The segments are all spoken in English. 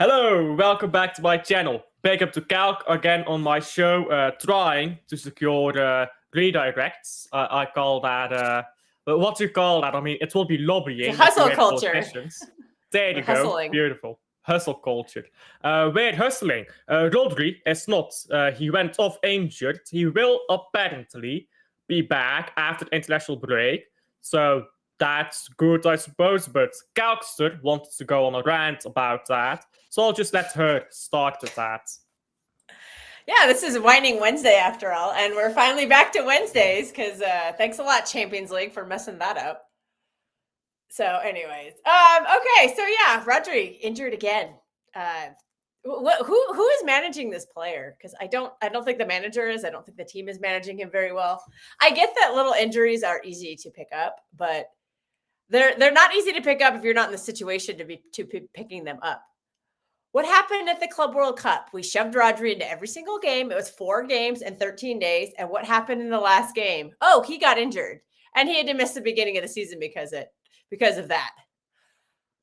Hello, welcome back to my channel. Back up to Calc again on my show, trying to secure the redirects. I call that, what do you call that? I mean, it will be lobbying. It's hustle culture. There you go. Hustling. Beautiful. Hustle culture. We're hustling. RODRI is not. He went off injured. He will apparently be back after the international break. So that's good, I suppose. But Kelkster wanted to go on a rant about that. So I'll just let her start with that. Yeah, this is Whining Wednesday after all. And we're finally back to Wednesdays because thanks a lot, Champions League, for messing that up. So anyways, okay. So yeah, RODRI injured again. Who is managing this player? Because I don't think the manager is. I don't think the team is managing him very well. I get that little injuries are easy to pick up, but they're not easy to pick up if you're not in the situation to be picking them up. What happened at the Club World Cup? We shoved RODRI into every single game. It was 4 games and 13 days. And what happened in the last game? Oh, he got injured. And he had to miss the beginning of the season because of that.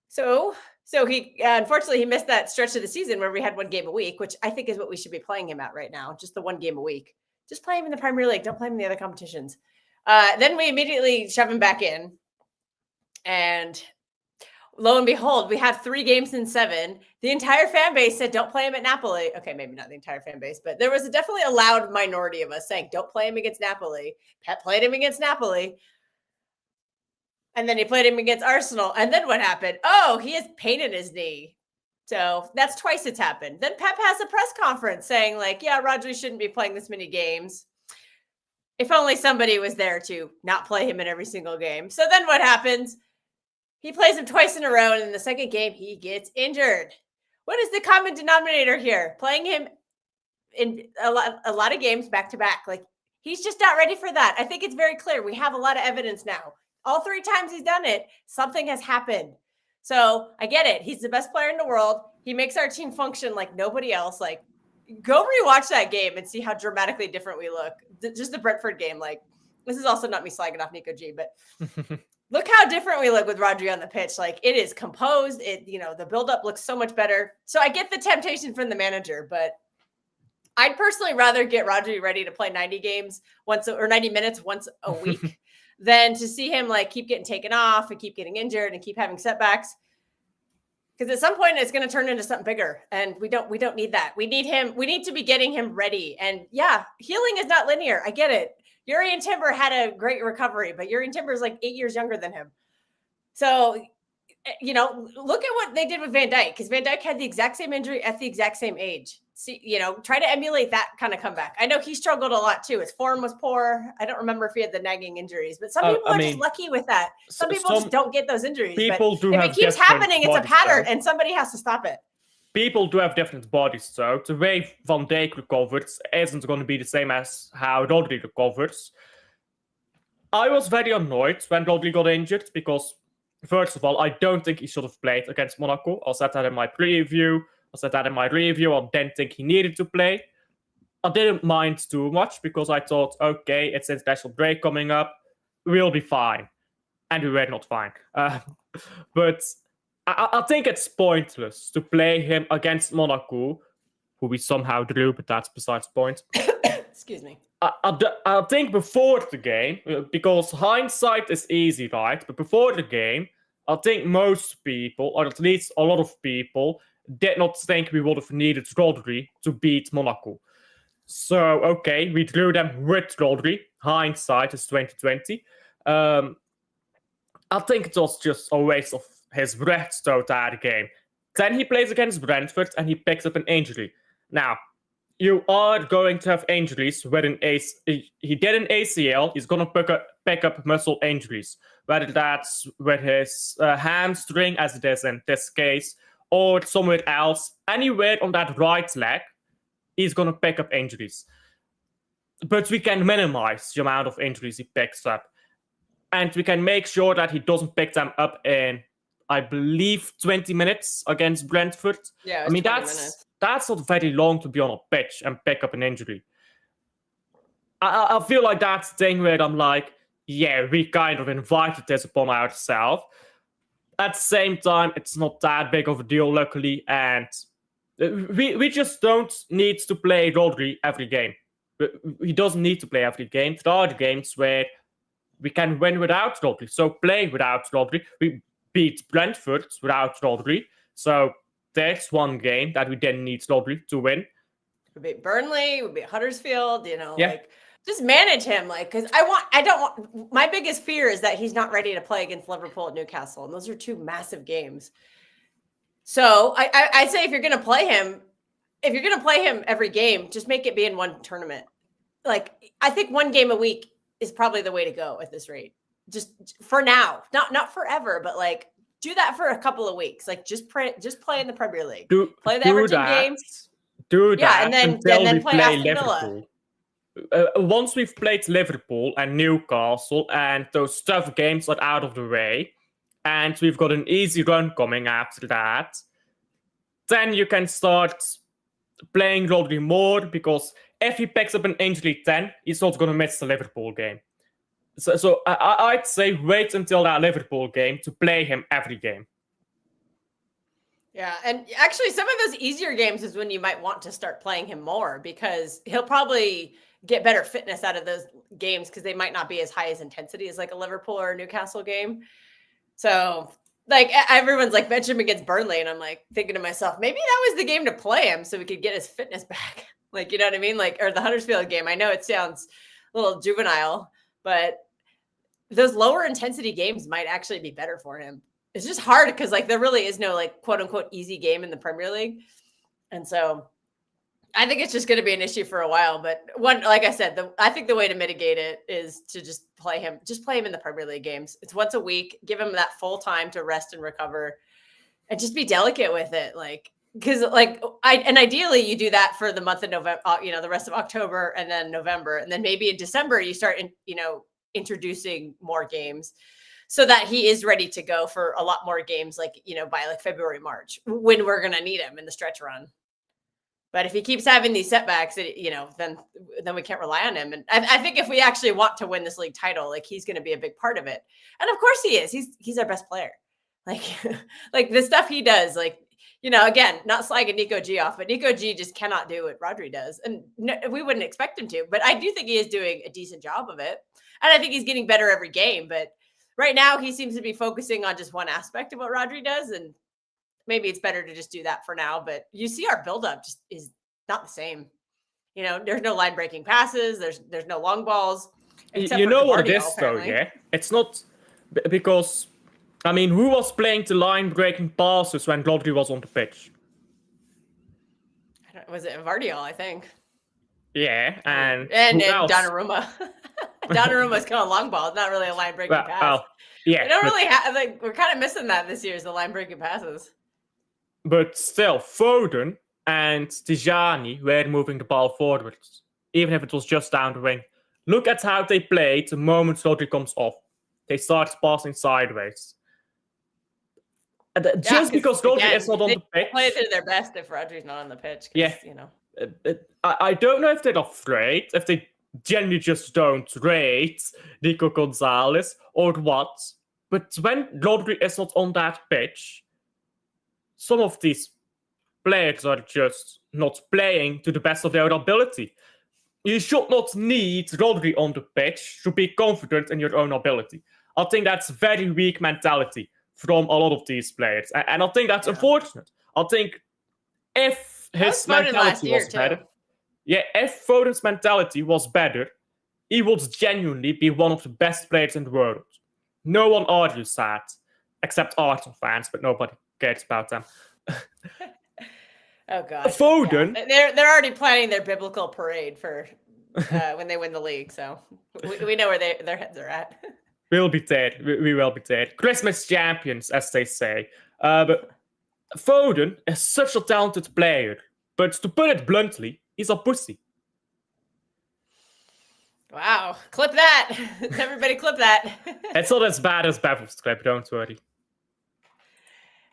So he unfortunately he missed that stretch of the season where we had 1 game a week, which I think is what we should be playing him at right now. Just the 1 game a week. Just play him in the Premier League. Don't play him in the other competitions. Then we immediately shove him back in. And lo and behold, we have 3 games in 7. The entire fan base said, don't play him at Napoli. Okay, maybe not the entire fan base, but there was definitely a loud minority of us saying, don't play him against Napoli. Pep played him against Napoli. And then he played him against Arsenal. And then what happened? Oh, he has pain in his knee. So that's twice it's happened. Then Pep has a press conference saying like, yeah, RODRI shouldn't be playing this many games. If only somebody was there to not play him in every single game. So then what happens? He plays him twice in a row, and in the second game, he gets injured. What is the common denominator here? Playing him in a lot of games back to back. Like, he's just not ready for that. I think it's very clear. We have a lot of evidence now. All 3 times he's done it, something has happened. So I get it. He's the best player in the world. He makes our team function like nobody else. Like, go rewatch that game and see how dramatically different we look. Just the Brentford game. Like, this is also not me slagging off Nico G, but look how different we look with RODRI on the pitch. Like, it is composed. The buildup looks so much better. So I get the temptation from the manager, but I'd personally rather get RODRI ready to play 90 minutes once a week than to see him like keep getting taken off and keep getting injured and keep having setbacks. Because at some point it's going to turn into something bigger, and we don't need that. We need to be getting him ready. And yeah, healing is not linear. I get it. Jurrien Timber had a great recovery, but Jurrien Timber is like 8 years younger than him. So, look at what they did with Van Dijk, because Van Dijk had the exact same injury at the exact same age. See, try to emulate that kind of comeback. I know he struggled a lot too. His form was poor. I don't remember if he had the nagging injuries, but some people are just lucky with that. Some people just don't get those injuries. People but if it keeps happening, it's a pattern, and somebody has to stop it. People do have different bodies, though. The way Van Dijk recovers isn't going to be the same as how RODRI recovers. I was very annoyed when RODRI got injured because, first of all, I don't think he should have played against Monaco. I said that in my preview. I didn't think he needed to play. I didn't mind too much because I thought, okay, it's international break coming up. We'll be fine. And we were not fine. But I think it's pointless to play him against Monaco, who we somehow drew, but that's besides the point. Excuse me. I think before the game, because hindsight is easy, right? But before the game, I think most people, or at least a lot of people, did not think we would have needed RODRI to beat Monaco. So, okay, we drew them with RODRI. Hindsight is 2020. I think it was just a waste of his breath to that game. Then he plays against Brentford and he picks up an injury. Now, you are going to have injuries with he did an ACL. He's going to pick up muscle injuries, whether that's with his hamstring, as it is in this case, or somewhere else. Anywhere on that right leg, he's going to pick up injuries. But we can minimize the amount of injuries he picks up. And we can make sure that he doesn't pick them up in, I believe, 20 minutes against Brentford. Yeah, I mean, that's not very long to be on a pitch and pick up an injury. I feel like that's the thing where I'm like, yeah, we kind of invited this upon ourselves. At the same time, it's not that big of a deal, luckily. And We just don't need to play RODRI every game. He doesn't need to play every game. There are games where we can win without RODRI. So play without RODRI. We beat Brentford without RODRI. So there's one game that we didn't need RODRI to win. We beat Burnley, we beat Huddersfield, Yeah. like just manage him, like, because my biggest fear is that he's not ready to play against Liverpool and Newcastle, and those are two massive games. So I'd say if you're gonna play him every game, just make it be in one tournament. Like, I think one game a week is probably the way to go at this rate. Just for now, not forever, but like do that for a couple of weeks. Like just play in the Premier League. Play the Everton games. Do that. Yeah, and then play Aston Liverpool. Once we've played Liverpool and Newcastle and those tough games are out of the way, and we've got an easy run coming after that, then you can start playing RODRI more, because if he picks up an injury 10, he's not going to miss the Liverpool game. So I'd say wait until that Liverpool game to play him every game. Yeah, and actually some of those easier games is when you might want to start playing him more, because he'll probably get better fitness out of those games because they might not be as high as intensity as like a Liverpool or a Newcastle game. So like everyone's like bench him against Burnley, and I'm like thinking to myself, maybe that was the game to play him so we could get his fitness back. Like, you know what I mean? Like, or the Huddersfield game. I know it sounds a little juvenile, but those lower intensity games might actually be better for him. It's just hard because like there really is no like quote unquote easy game in the Premier League. And so I think it's just going to be an issue for a while. But like I said, I think the way to mitigate it is to just play him in the Premier League games. It's once a week. Give him that full time to rest and recover, and just be delicate with it. Like, because like ideally you do that for the month of November, the rest of October and then November, and then maybe in December you start introducing more games so that he is ready to go for a lot more games, like by like February, March, when we're gonna need him in the stretch run. But if he keeps having these setbacks, then we can't rely on him. And I think if we actually want to win this league title, like he's going to be a big part of it. And of course he is. He's our best player. Like, like the stuff he does, like, again, not slagging Nico G off, but Nico G just cannot do what RODRI does. And we wouldn't expect him to, but I do think he is doing a decent job of it. And I think he's getting better every game. But right now he seems to be focusing on just one aspect of what RODRI does. And maybe it's better to just do that for now. But you see our buildup just is not the same. There's no line breaking passes. There's no long balls. You know what it is, apparently. Though, yeah? It's not because, who was playing the line breaking passes when RODRI was on the pitch? Was it Vardiol, I think? Yeah, and Donnarumma. Donnaruma's kind of long ball. It's not really a line breaking pass. Yeah, we don't really have, like, we're kind of missing that this year, is the line breaking passes. But still, Foden and Tijani were moving the ball forwards, even if it was just down the wing. Look at how they played the moment RODRI comes off. They start passing sideways. Just because RODRI is not on the pitch. They play to their best if RODRI's not on the pitch. Yeah. I don't know if they're afraid, if they generally just don't rate Nico Gonzalez or what. But when RODRI is not on that pitch, some of these players are just not playing to the best of their ability. You should not need RODRI on the pitch to be confident in your own ability. I think that's very weak mentality from a lot of these players. And I think that's unfortunate. I think if his mentality was better, if Foden's mentality was better, he would genuinely be one of the best players in the world. No one argues that, except Arsenal fans, but nobody cares about them. Oh God, Foden. Yeah. They're already planning their biblical parade for when they win the league, so we know where their heads are at. We'll be there. We will be there. Christmas champions, as they say. But Foden is such a talented player, but to put it bluntly, he's a pussy. Wow, clip that! Everybody, clip that. It's not as bad as Bevel's clip. Don't worry.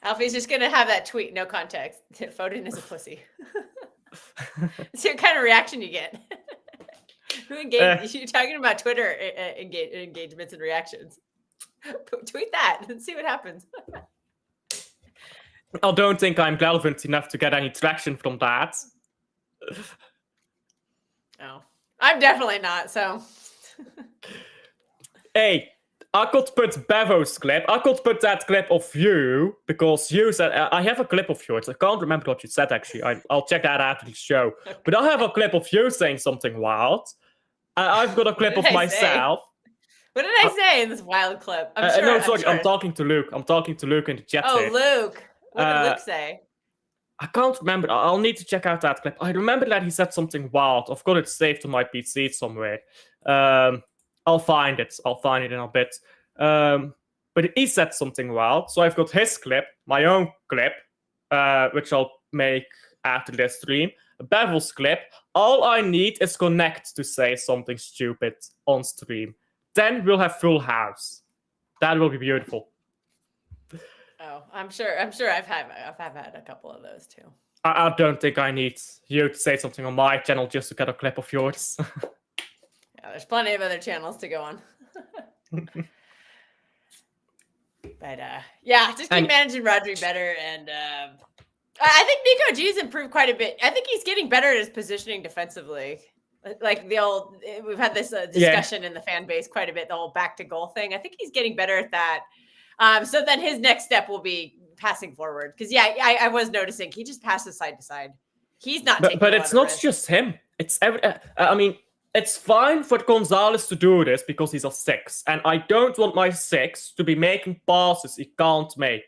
Alfie's just gonna have that tweet, no context. Foden is a pussy. It's the kind of reaction you get. Who engaged? You're talking about Twitter engagements and reactions. Tweet that and see what happens. I don't think I'm relevant enough to get any traction from that. Oh, I'm definitely not. So, Hey, I could put Bevo's clip. I could put that clip of you because you said I have a clip of yours. I can't remember what you said actually. I'll check that after the show. okay. But I have a clip of you saying something wild. I've got a clip What of did I myself. What did I say in this wild clip? I'm sure. No, sorry, I'm sure. I'm talking to Luke. I'm talking to Luke in the chat Oh, here. Luke. What did Uh, Luke say? I can't remember. I'll need to check out that clip. I remember that he said something wild. I've got it saved on my PC somewhere. I'll find it. I'll find it in a bit. But he said something wild. So I've got his clip, my own clip, which I'll make after this stream. Bevel's clip. All I need is Connect to say something stupid on stream. Then we'll have full house. That will be beautiful. Oh, I'm sure. I've had a couple of those too. I don't think I need you to say something on my channel just to get a clip of yours. Yeah, there's plenty of other channels to go on. But yeah, just keep managing Rodri better, and I think Nico G's improved quite a bit. I think he's getting better at his positioning defensively. Like we've had this discussion in the fan base quite a bit, the whole back to goal thing. I think he's getting better at that. So then his next step will be passing forward. Because I was noticing he just passes side to side. He's not taking but it's not just him. It's it's fine for Gonzalez to do this because he's a 6. And I don't want my 6 to be making passes he can't make.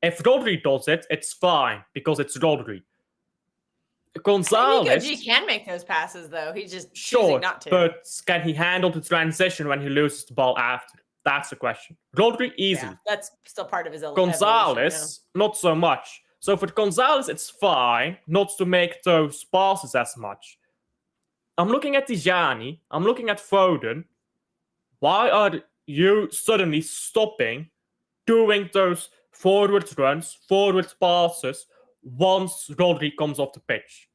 If Rodri does it, it's fine because it's Rodri. Gonzalez... Nico G can make those passes, though. He's just choosing not to. But can he handle the transition when he loses the ball after? That's the question. Rodri, easy. Yeah, that's still part of his Gonzalez, not so much. So for Gonzalez, it's fine not to make those passes as much. I'm looking at Tijani. I'm looking at Foden. Why are you suddenly stopping doing those forward runs, forward passes once Rodri comes off the pitch?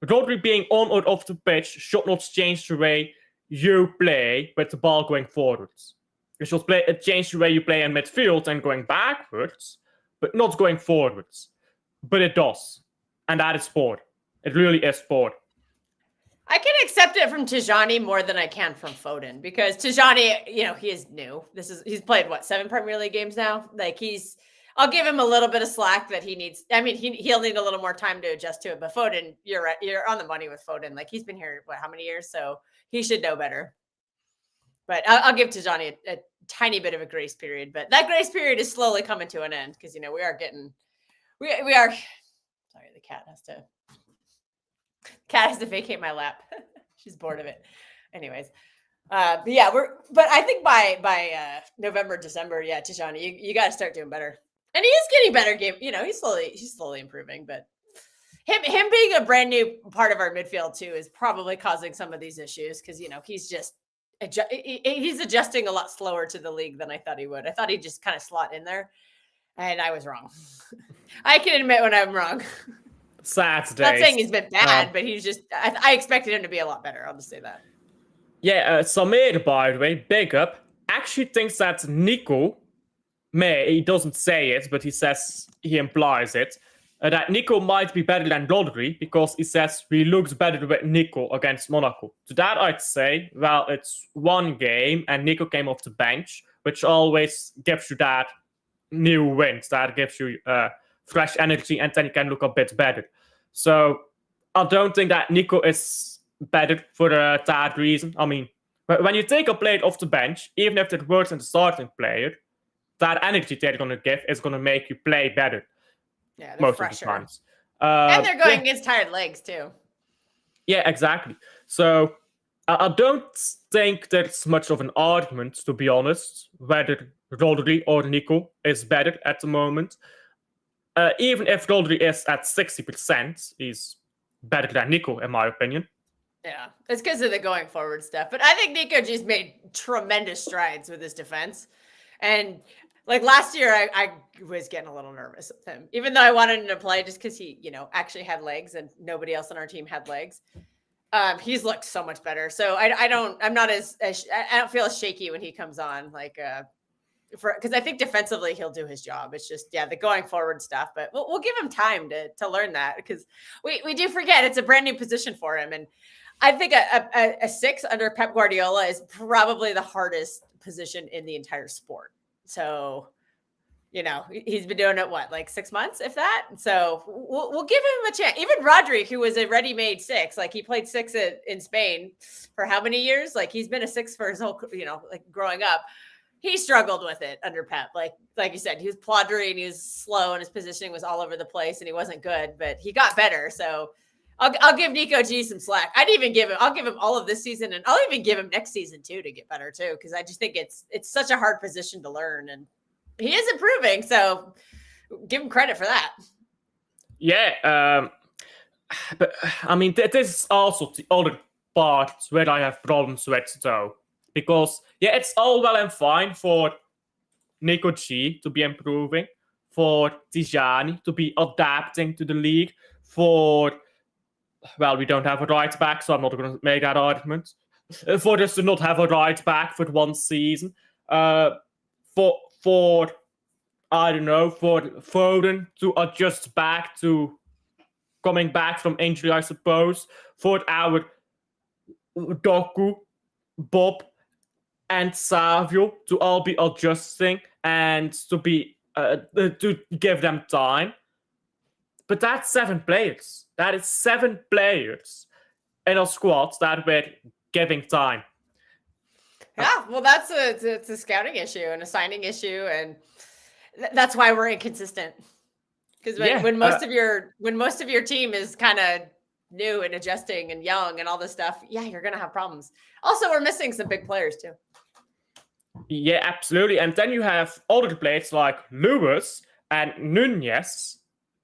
Rodri being on or off the pitch should not change the way you play with the ball going forwards. You should change the way you play in midfield and going backwards, but not going forwards. But it does. And that is sport. It really is sport. I can accept it from Tijani more than I can from Foden because Tijani, he is new. He's played 7 Premier League games now. Like I'll give him a little bit of slack that he needs. I mean, he'll need a little more time to adjust to it. But Foden, you're right. You're on the money with Foden. Like he's been here, how many years? So he should know better. But I'll give Tijani a tiny bit of a grace period. But that grace period is slowly coming to an end because, we are getting, we are, sorry, the cat has to vacate my lap. She's bored of it. Anyways. But I think by November, December, Tijani, you got to start doing better. And he is getting better game. He's slowly improving, but him being a brand new part of our midfield too is probably causing some of these issues because he's just he's adjusting a lot slower to the league than I thought he would. I thought he'd just kind of slot in there, and I was wrong. I can admit when I'm wrong. Saturday. Not saying he's been bad, but he's just. I expected him to be a lot better. I'll just say that. Yeah, Samir, by the way, big up, actually thinks that Nico he doesn't say it, but he implies it, that Nico might be better than Rodri because he says he looks better with Nico against Monaco. To that I'd say, well, it's one game and Nico came off the bench, which always gives you that new wind, that gives you fresh energy, and then you can look a bit better. So I don't think that Nico is better for that reason. I mean, when you take a player off the bench, even if it works in the starting player, that energy they're going to give is going to make you play better. Yeah, they're most fresher. of the times. And they're going against tired legs too. Yeah, exactly. So I don't think there's much of an argument, to be honest, whether Rodri or Nico is better at the moment. Even if Rodri is at 60%, he's better than Nico, in my opinion. Yeah, it's because of the going forward stuff. But I think Nico just made tremendous strides with his defense. And like last year, I was getting a little nervous with him, even though I wanted him to play just because he, actually had legs and nobody else on our team had legs. He's looked so much better. So I don't feel as shaky when he comes on. Like, because I think defensively he'll do his job. It's just the going forward stuff, but we'll give him time to learn that, because we do forget it's a brand new position for him, and I think a 6 under Pep Guardiola is probably the hardest position in the entire sport. So, he's been doing it like 6 months, if that. So we'll give him a chance. Even RODRI, who was a ready-made 6, like he played 6 in Spain for how many years? Like he's been a 6 for his whole, like growing up. He struggled with it under Pep. Like you said, he was ploddery and he was slow and his positioning was all over the place and he wasn't good, but he got better. So I'll give Nico G some slack. I'll give him all of this season, and I'll even give him next season too to get better too, because I just think it's such a hard position to learn, and he is improving. So give him credit for that. Yeah, but I mean, this is also the other part where I have problems with, though, because it's all well and fine for Nico G to be improving, for Tijani to be adapting to the league, we don't have a right back, so I'm not going to make that argument. For us to not have a right back for 1 season. For I don't know, for Foden to adjust back to coming back from injury, I suppose. For our Doku, Bob, and Savio to all be adjusting and to give them time. But that's 7 players. That is 7 players in a squad that we're giving time. Yeah, well, it's a scouting issue and a signing issue, and that's why we're inconsistent. Because when most of your team is kind of new and adjusting and young and all this stuff, you're gonna have problems. Also, we're missing some big players too. Yeah, absolutely. And then you have other players like Lewis and Nunez,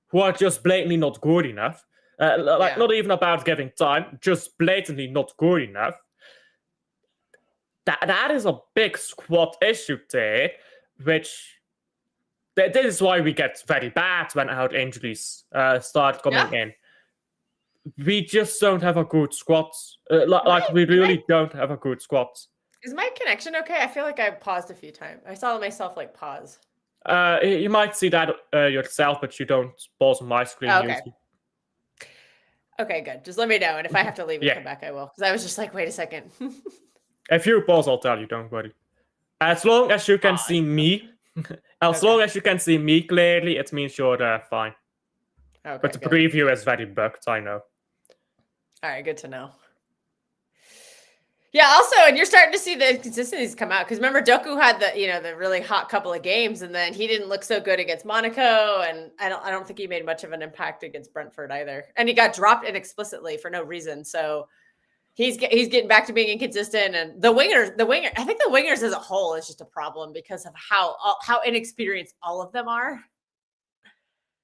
who are just blatantly not good enough. Not even about giving time, just blatantly not good enough. That is a big squad issue there, which this is why we get very bad when our injuries start coming in. We just don't have a good squad. We really don't have a good squad. Is my connection okay? I feel like I paused a few times. I saw myself pause. You might see that yourself, but you don't pause on my screen usually. Okay, good. Just let me know, and if I have to leave and come back, I will. Because I was just like, wait a second. If you pause, I'll tell you. Don't worry. As long as you can see me, long as you can see me clearly, it means you're fine. Okay, but the preview is very bugged, I know. All right, good to know. Yeah, also, and you're starting to see the inconsistencies come out, because remember Doku had the really hot couple of games, and then he didn't look so good against Monaco, and I don't think he made much of an impact against Brentford either, and he got dropped inexplicitly for no reason. So he's getting back to being inconsistent, and the winger. I think the wingers as a whole is just a problem because of how inexperienced all of them are.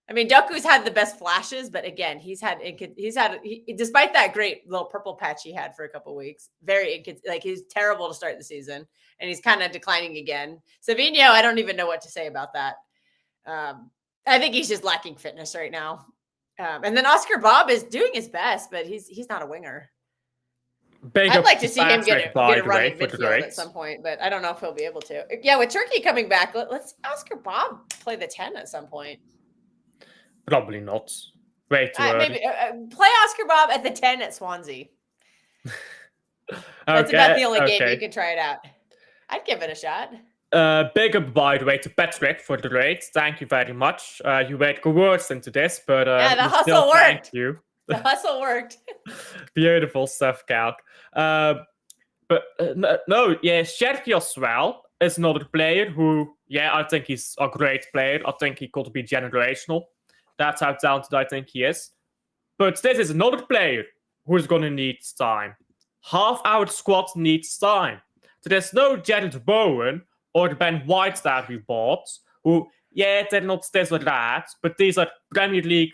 I mean, Doku's had the best flashes, but again, he's despite that great little purple patch he had for a couple of weeks, he's terrible to start the season, and he's kind of declining again. Savinho, I don't even know what to say about that. I think he's just lacking fitness right now. And then Oscar Bob is doing his best, but he's not a winger. I'd like to see him get a run in midfield at some point, but I don't know if he'll be able to. Yeah, with Turkey coming back, let's Oscar Bob play the 10 at some point. Probably not. Way too early. Maybe play Oscar Bob at the 10 at Swansea. That's about the only game you can try it out. I'd give it a shot. Big up, by the way, to Patrick for the rate. Thank you very much. You were coerced into this, but the hustle worked. Thank you. The hustle worked. Beautiful stuff, Calc. Sherky as well is another player who, I think he's a great player. I think he could be generational. That's how talented I think he is. But this is another player who's going to need time. Half our squad needs time. So there's no Jared Bowen or Ben White that we bought, who, they're not this or that, but these are Premier League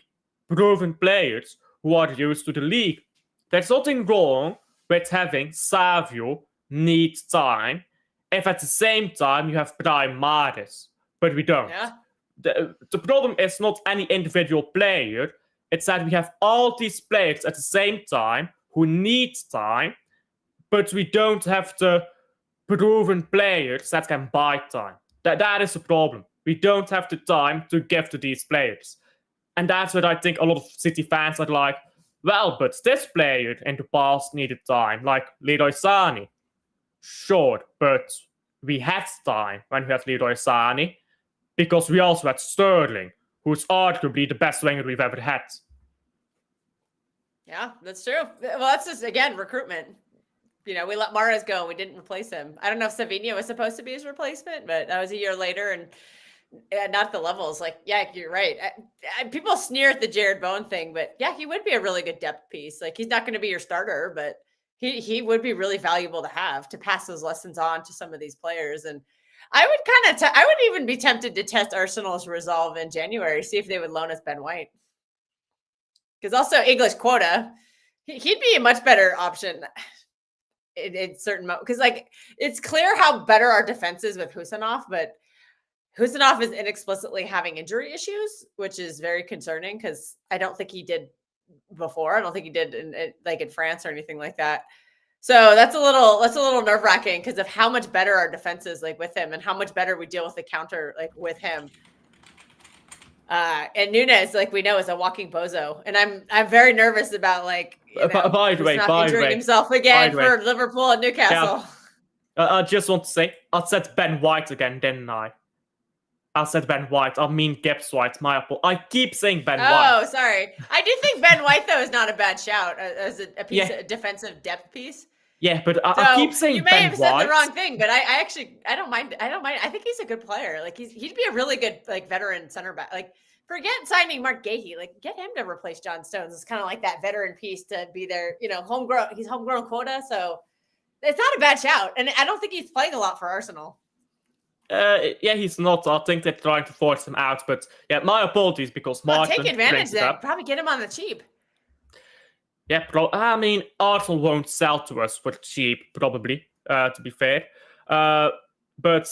proven players who are used to the league. There's nothing wrong with having Savio need time if at the same time you have Prime Maris, but we don't. Yeah. The problem is not any individual player, it's that we have all these players at the same time who need time, but we don't have the proven players that can buy time. That is a problem. We don't have the time to give to these players. And that's what I think a lot of City fans are like, well, but this player in the past needed time, like Leroy Sané. Sure, but we had time when we had Leroy Sané because we also had Sterling, who's arguably the best winger we've ever had. Yeah, that's true. Well, that's just, again, recruitment. We let Mahrez go. We didn't replace him. I don't know if Savinho was supposed to be his replacement, but that was a year later and not the levels. Like, yeah, you're right. People sneer at the Jared Bowen thing, but yeah, he would be a really good depth piece. Like, he's not going to be your starter, but he would be really valuable to have to pass those lessons on to some of these players. And I would I would even be tempted to test Arsenal's resolve in January, see if they would loan us Ben White. Because also English quota, he'd be a much better option in certain moments. Because like it's clear how better our defense is with Husanov, but Husanov is inexplicitly having injury issues, which is very concerning because I don't think he did before. I don't think he did in France or anything like that. So that's a little nerve wracking because of how much better our defense is like with him and how much better we deal with the counter like with him. And Nunes, like we know, is a walking bozo, and I'm very nervous about like by the way, injuring himself again for Liverpool and Newcastle. Yeah. I just want to say I said Ben White again, didn't I? I said Ben White. I mean Gibbs White. My apple. I keep saying Ben White. Oh, sorry. I do think Ben White though is not a bad shout as a piece, a defensive depth piece. Yeah, but I keep saying Ben White. You may have said the wrong thing, but I don't mind. I think he's a good player. Like he'd be a really good like veteran center back. Like forget signing Mark Gahey. Like get him to replace John Stones. It's kind of like that veteran piece to be there. Homegrown. He's homegrown quota, so it's not a bad shout. And I don't think he's playing a lot for Arsenal. Yeah, he's not. I think they're trying to force him out. But yeah, my apologies because Martin take advantage then. Probably get him on the cheap. Yeah, I mean, Arsenal won't sell to us for cheap, probably, to be fair. But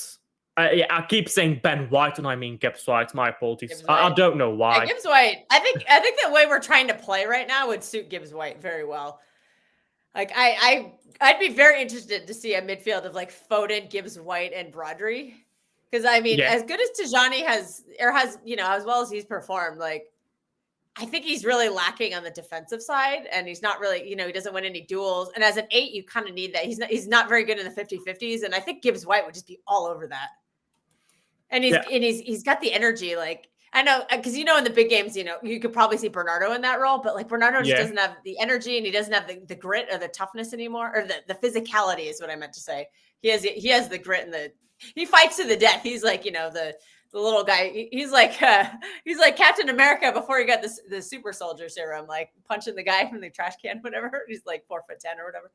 I keep saying Ben White, and I mean Gibbs White. My apologies. I don't know why. Yeah, Gibbs White. I think the way we're trying to play right now would suit Gibbs White very well. Like I'd be very interested to see a midfield of like Foden, Gibbs White, and RODRI. Because I mean, as good as Tijani has, as well as he's performed, like. I think he's really lacking on the defensive side, and he's not really, he doesn't win any duels. And as an 8, you kind of need that. He's not very good in the 50-50s, and I think Gibbs White would just be all over that. And he's got the energy. Like I know because in the big games, you could probably see Bernardo in that role, but like Bernardo just doesn't have the energy, and he doesn't have the grit or the toughness anymore, or the physicality is what I meant to say. He has the grit and he fights to the death. He's like the little guy, he's like Captain America before he got the super soldier serum, like punching the guy from the trash can, whatever. He's like 4'10" or whatever.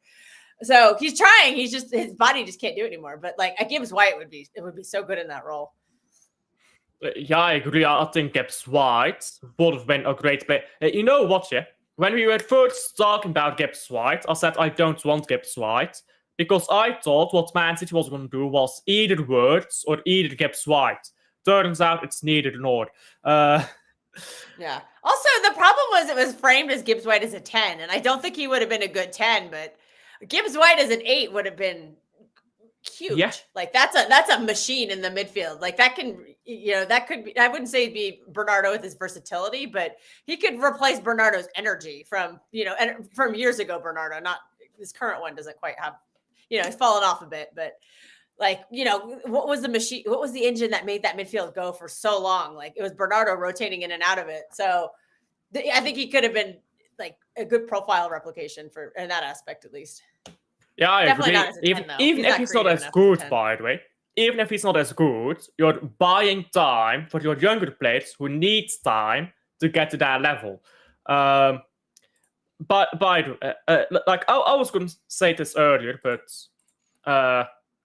So he's trying. He's just his body just can't do it anymore. But like Gibbs White would be so good in that role. Yeah, I agree. I think Gibbs White would have been a great player. You know what? Yeah, when we were first talking about Gibbs White, I said I don't want Gibbs White because I thought what Man City was going to do was either Words or either Gibbs White. Turns out it's neither nor. Yeah. Also, the problem was it was framed as Gibbs White as a 10, and I don't think he would have been a good 10, but Gibbs White as an 8 would have been huge. Yeah. Like that's a machine in the midfield. Like that can, that could be, I wouldn't say it'd be Bernardo with his versatility, but he could replace Bernardo's energy from years ago. Bernardo, not his current one doesn't quite have, he's fallen off a bit, but like, what was the machine? What was the engine that made that midfield go for so long? Like it was Bernardo rotating in and out of it. So I think he could have been like a good profile replication in that aspect, at least. Yeah, I agree. Even if he's not as good, by the way, even if he's not as good, you're buying time for your younger players who need time to get to that level. But by the way, I was going to say this earlier, but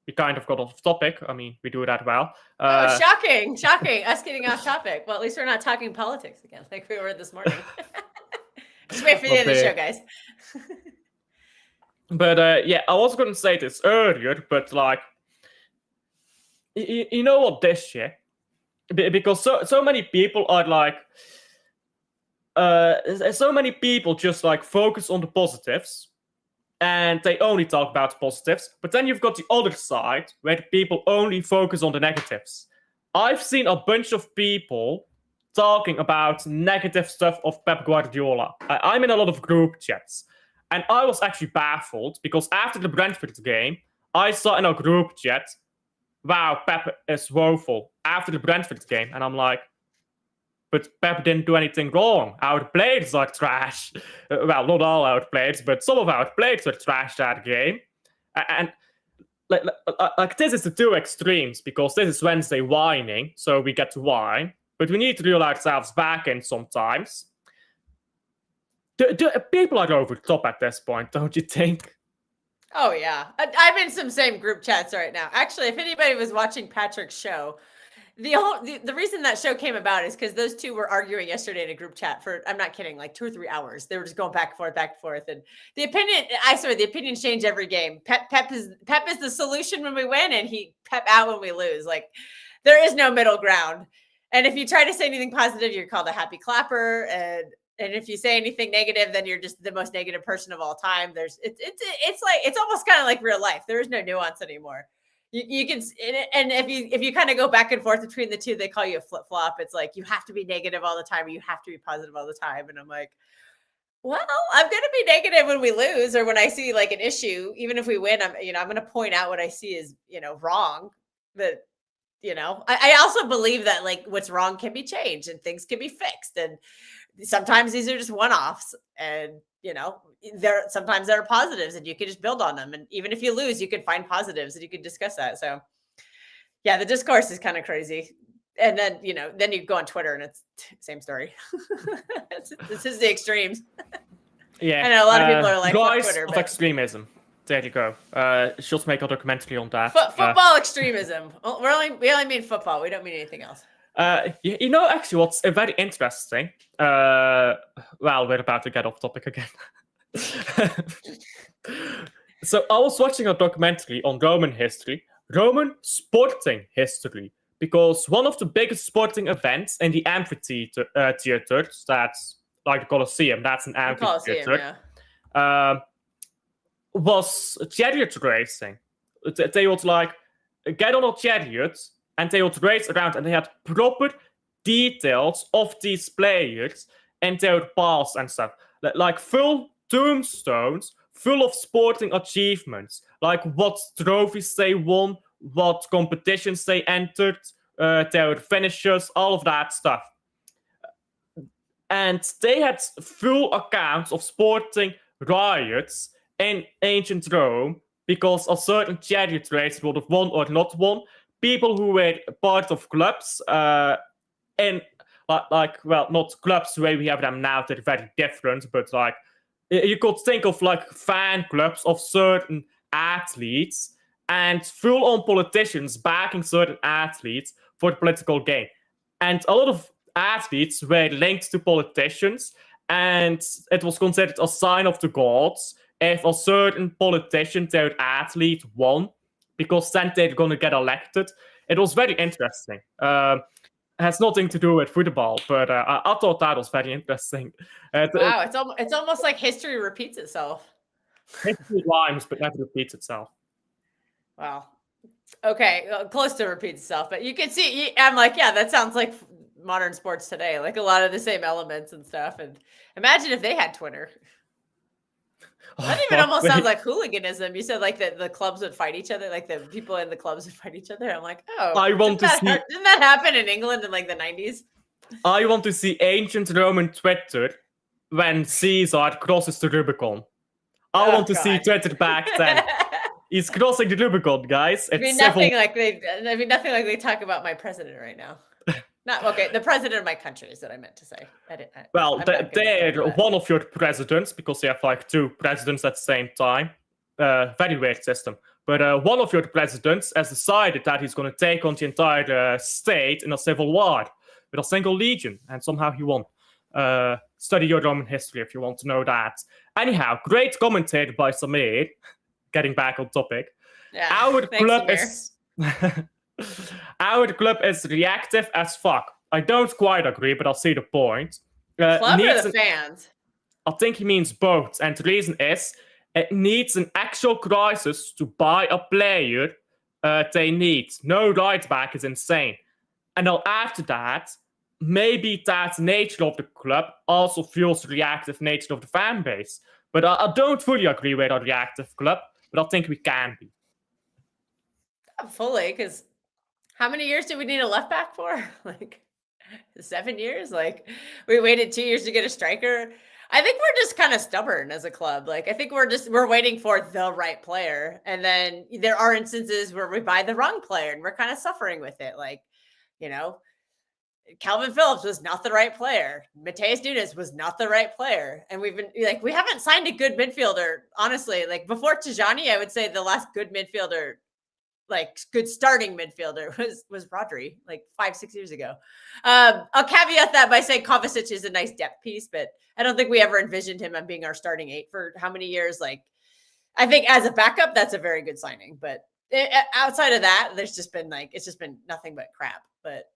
we kind of got off topic. I mean, we do that well. Shocking. Us getting off topic. Well, at least we're not talking politics again like we were this morning. Just wait for the end of the show, guys. But I was going to say this earlier, but like, you know what, this year? Because so many people are like, so many people just like focus on the positives and they only talk about positives. But then you've got the other side where people only focus on the negatives. I've seen a bunch of people talking about negative stuff of Pep Guardiola. I'm in a lot of group chats, and I was actually baffled because after the Brentford game, I saw in a group chat, wow, Pep is woeful after the Brentford game. And I'm like, but Pep didn't do anything wrong. Our players are trash. Well, not all our players, but some of our players were trash that game. And like this is the two extremes, because this is Wednesday whining, so we get to whine. But we need to reel ourselves back in sometimes. People are over the top at this point, don't you think? Oh, yeah. I'm in some same group chats right now. Actually, if anybody was watching Patrick's show, the reason that show came about is because those two were arguing yesterday in a group chat for, I'm not kidding, like 2 or 3 hours. They were just going back and forth. And the opinions change every game. Pep is the solution when we win, and Pep out when we lose. Like, there is no middle ground. And if you try to say anything positive, you're called a happy clapper. And if you say anything negative, then you're just the most negative person of all time. It's almost kind of like real life. There is no nuance anymore. You can, and if you kind of go back and forth between the two, they call you a flip flop. It's like you have to be negative all the time, or you have to be positive all the time. And I'm like, well, I'm going to be negative when we lose, or when I see like an issue. Even if we win, I'm going to point out what I see is wrong. But I also believe that like what's wrong can be changed and things can be fixed, and sometimes these are just one-offs, and sometimes there are positives and you can just build on them. And even if you lose, you can find positives and you can discuss that. So yeah, the discourse is kind of crazy. And then, then you go on Twitter and it's same story. This is the extremes. Yeah. I know a lot of people are like, guys Twitter, of extremism. There you go. Should make a documentary on that. Football extremism. Well, we only mean football. We don't mean anything else. Actually, what's very interesting. Well, we're about to get off topic again. So I was watching a documentary on Roman sporting history, because one of the biggest sporting events in the amphitheater, that's like the Colosseum, that's an amphitheater, was chariot racing. They would like get on a chariot and they would race around, and they had proper details of these players and their past and stuff. Like full tombstones, full of sporting achievements, like what trophies they won, what competitions they entered, their finishes, all of that stuff. And they had full accounts of sporting riots in ancient Rome, because a certain chariot race would have won or not won. People who were part of clubs, and not clubs the way we have them now, they're very different, but like you could think of like fan clubs of certain athletes, and full-on politicians backing certain athletes for the political gain. And a lot of athletes were linked to politicians, and it was considered a sign of the gods if a certain politician, their athlete, won, because then they're going to get elected. It was very interesting. Has nothing to do with football, but I thought that was very interesting. Wow, it's almost like history repeats itself. History rhymes, but never repeats itself. Wow. Okay, close to repeats itself, but you can see. I'm like, yeah, that sounds like modern sports today, like a lot of the same elements and stuff. And imagine if they had Twitter. That even almost sounds like hooliganism. You said like the clubs would fight each other, like the people in the clubs would fight each other. I'm like, oh, didn't that happen in England in like the 90s? I want to see ancient Roman Twitter when Caesar crosses the Rubicon. I want to see Twitter back then. He's crossing the Rubicon, guys. It's nothing like they talk about my president right now. Not okay. The president of my country is what I meant to say. They're one of your presidents, because you have like 2 presidents at the same time. Very weird system. But one of your presidents has decided that he's going to take on the entire state in a civil war with a single legion, and somehow he won. Study your Roman history if you want to know that. Anyhow, great commentator by Samir. Getting back on topic. Yeah, Our club is reactive as fuck. I don't quite agree, but I'll see the point. Club or the fans? I think he means both. And the reason is, It needs an actual crisis to buy a player they need. No right back is insane. And then after that, maybe that nature of the club also fuels the reactive nature of the fan base. But I don't fully agree with a reactive club, but I think we can be. Not fully, because how many years do we need a left back for? Like 7 years? Like we waited 2 years to get a striker. I think we're just kind of stubborn as a club. Like I think we're waiting for the right player. And then there are instances where we buy the wrong player and we're kind of suffering with it. Like, you know, Calvin Phillips was not the right player. Mateus Nunes was not the right player. And we've been like, we haven't signed a good midfielder. Honestly, like before Tijani, I would say the last good midfielder, like good starting midfielder was RODRI like 5-6 years ago. I'll caveat that by saying Kovacic is a nice depth piece, but I don't think we ever envisioned him on being our starting 8 for how many years. Like, I think as a backup, that's a very good signing. But outside of that, it's just been nothing but crap. But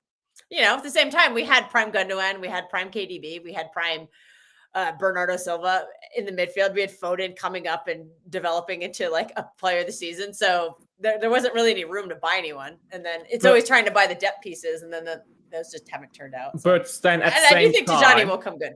you know, at the same time, we had prime Gundogan, we had prime KDB, we had prime Bernardo Silva in the midfield. We had Foden coming up and developing into like a player of the season. So there wasn't really any room to buy anyone. And then it's always trying to buy the depth pieces, and then those just haven't turned out. So. But then at the I do same think time, Tijani will come good.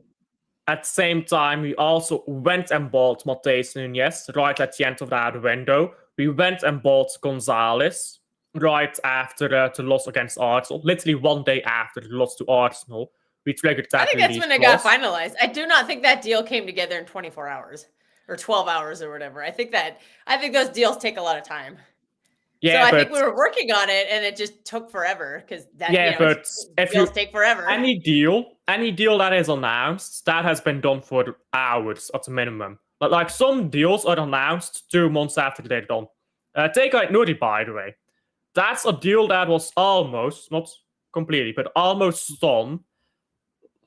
At the same time, we also went and bought Mateus Nunes right at the end of that window. We went and bought Gonzalez right after the loss against Arsenal, literally 1 day after the loss to Arsenal. We triggered that. I think that's when it got finalized. I do not think that deal came together in 24 hours or 12 hours or whatever. I think those deals take a I think we were working on it and it just took forever because but if deals take forever. Any deal that is announced, that has been done for hours at the minimum. But like some deals are announced 2 months after they're done. Take out Nuri, by the way. That's a deal that was almost, not completely, but almost done,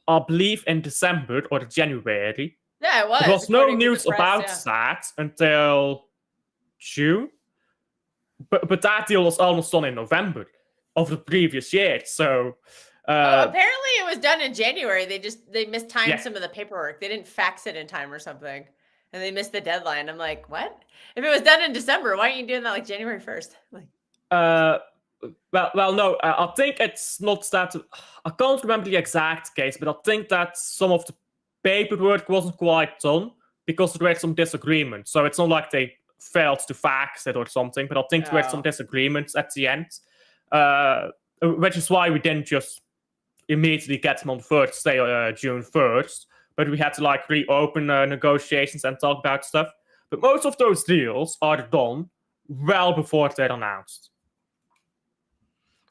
I believe in December or January. Yeah, it was. There was no news about that until June. But that deal was almost done in November of the previous year. So apparently it was done in January. They mistimed some of the paperwork. They didn't fax it in time or something. And they missed the deadline. I'm like, what? If it was done in December, why aren't you doing that like January 1st? Like well, no, I think it's not that. I can't remember the exact case, but I think that some of the paperwork wasn't quite done because there were some disagreements. So it's not like they failed to fax it or something, but I think there were some disagreements at the end, which is why we didn't just immediately get them on the first day, June 1st, but we had to like reopen negotiations and talk about stuff. But most of those deals are done well before they're announced.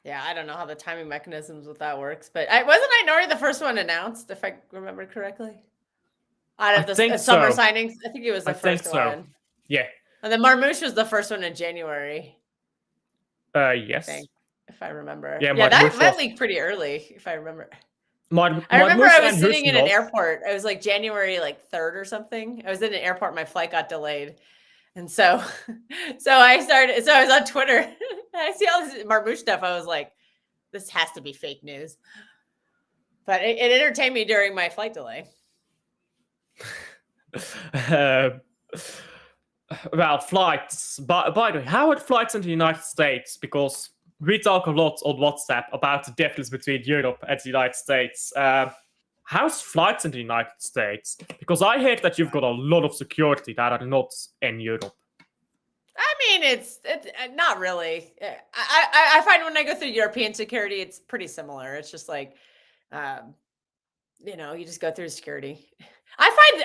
Yeah, I don't know how the timing mechanisms with that works, but wasn't Nori the first one announced, if I remember correctly? Out of the summer signings, I think it was the first one. Yeah. And then Marmoush was the first one in January. Yes. If I remember. Yeah, that leaked pretty early, if I remember. I remember I was sitting in an airport. It was like January 3rd or something. I was in an airport. My flight got delayed. And so I was on Twitter. I see all this Marmoush stuff. I was like, this has to be fake news. But it entertained me during my flight delay. Well, flights. By the way, how are flights in the United States? Because we talk a lot on WhatsApp about the difference between Europe and the United States. How's flights in the United States? Because I heard that you've got a lot of security that are not in Europe. I mean, it's not really. I find when I go through European security, it's pretty similar. It's just like, you just go through security. I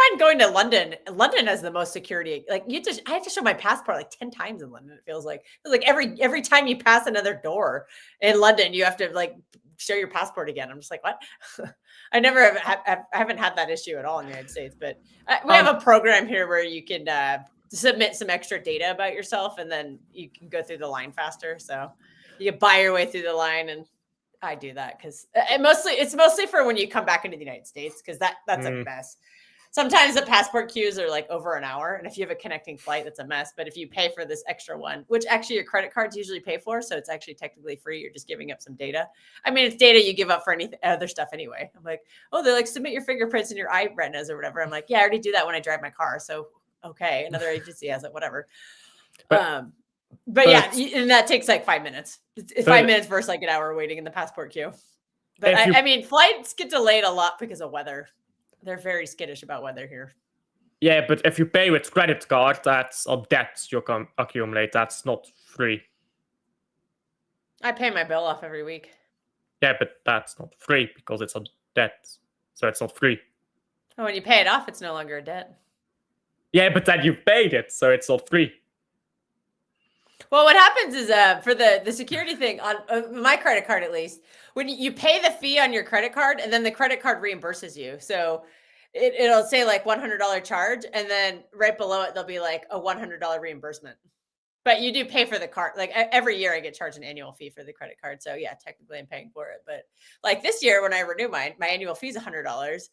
find going to London. London has the most security. Like I have to show my passport like 10 times in London. It feels like every time you pass another door in London, you have to like show your passport again. I'm just like, what? I haven't had that issue at all in the United States, but we have a program here where you can submit some extra data about yourself, and then you can go through the line faster. So you can buy your way through the line, and I do that because it's mostly for when you come back into the United States, because that's a mess. Sometimes the passport queues are like over an hour, and if you have a connecting flight, that's a mess. But if you pay for this extra one, which actually your credit cards usually pay for, so it's actually technically free. You're just giving up some data. I mean, it's data you give up for any other stuff anyway. I'm like, oh, they're like, submit your fingerprints and your eye retinas or whatever. I'm like, yeah, I already do that when I drive my car. So okay. Another agency has it, whatever. But Yeah, and that takes like 5 minutes. It's 5 minutes versus like an hour waiting in the passport queue. But I mean, flights get delayed a lot because of weather. They're very skittish about weather here. Yeah, but if you pay with credit card, that's a debt you can accumulate. That's not free. I pay my bill off every week. Yeah, but that's not free because it's a debt. So it's not free. Oh, when you pay it off, it's no longer a debt. Yeah, but then you paid it, so it's not free. Well, what happens is for the security thing on my credit card, at least, when you pay the fee on your credit card and then the credit card reimburses you. So it'll say like $100 charge, and then right below it, there'll be like a $100 reimbursement. But you do pay for the card. Like every year I get charged an annual fee for the credit card. So yeah, technically I'm paying for it. But like this year when I renew mine, my annual fee is $100.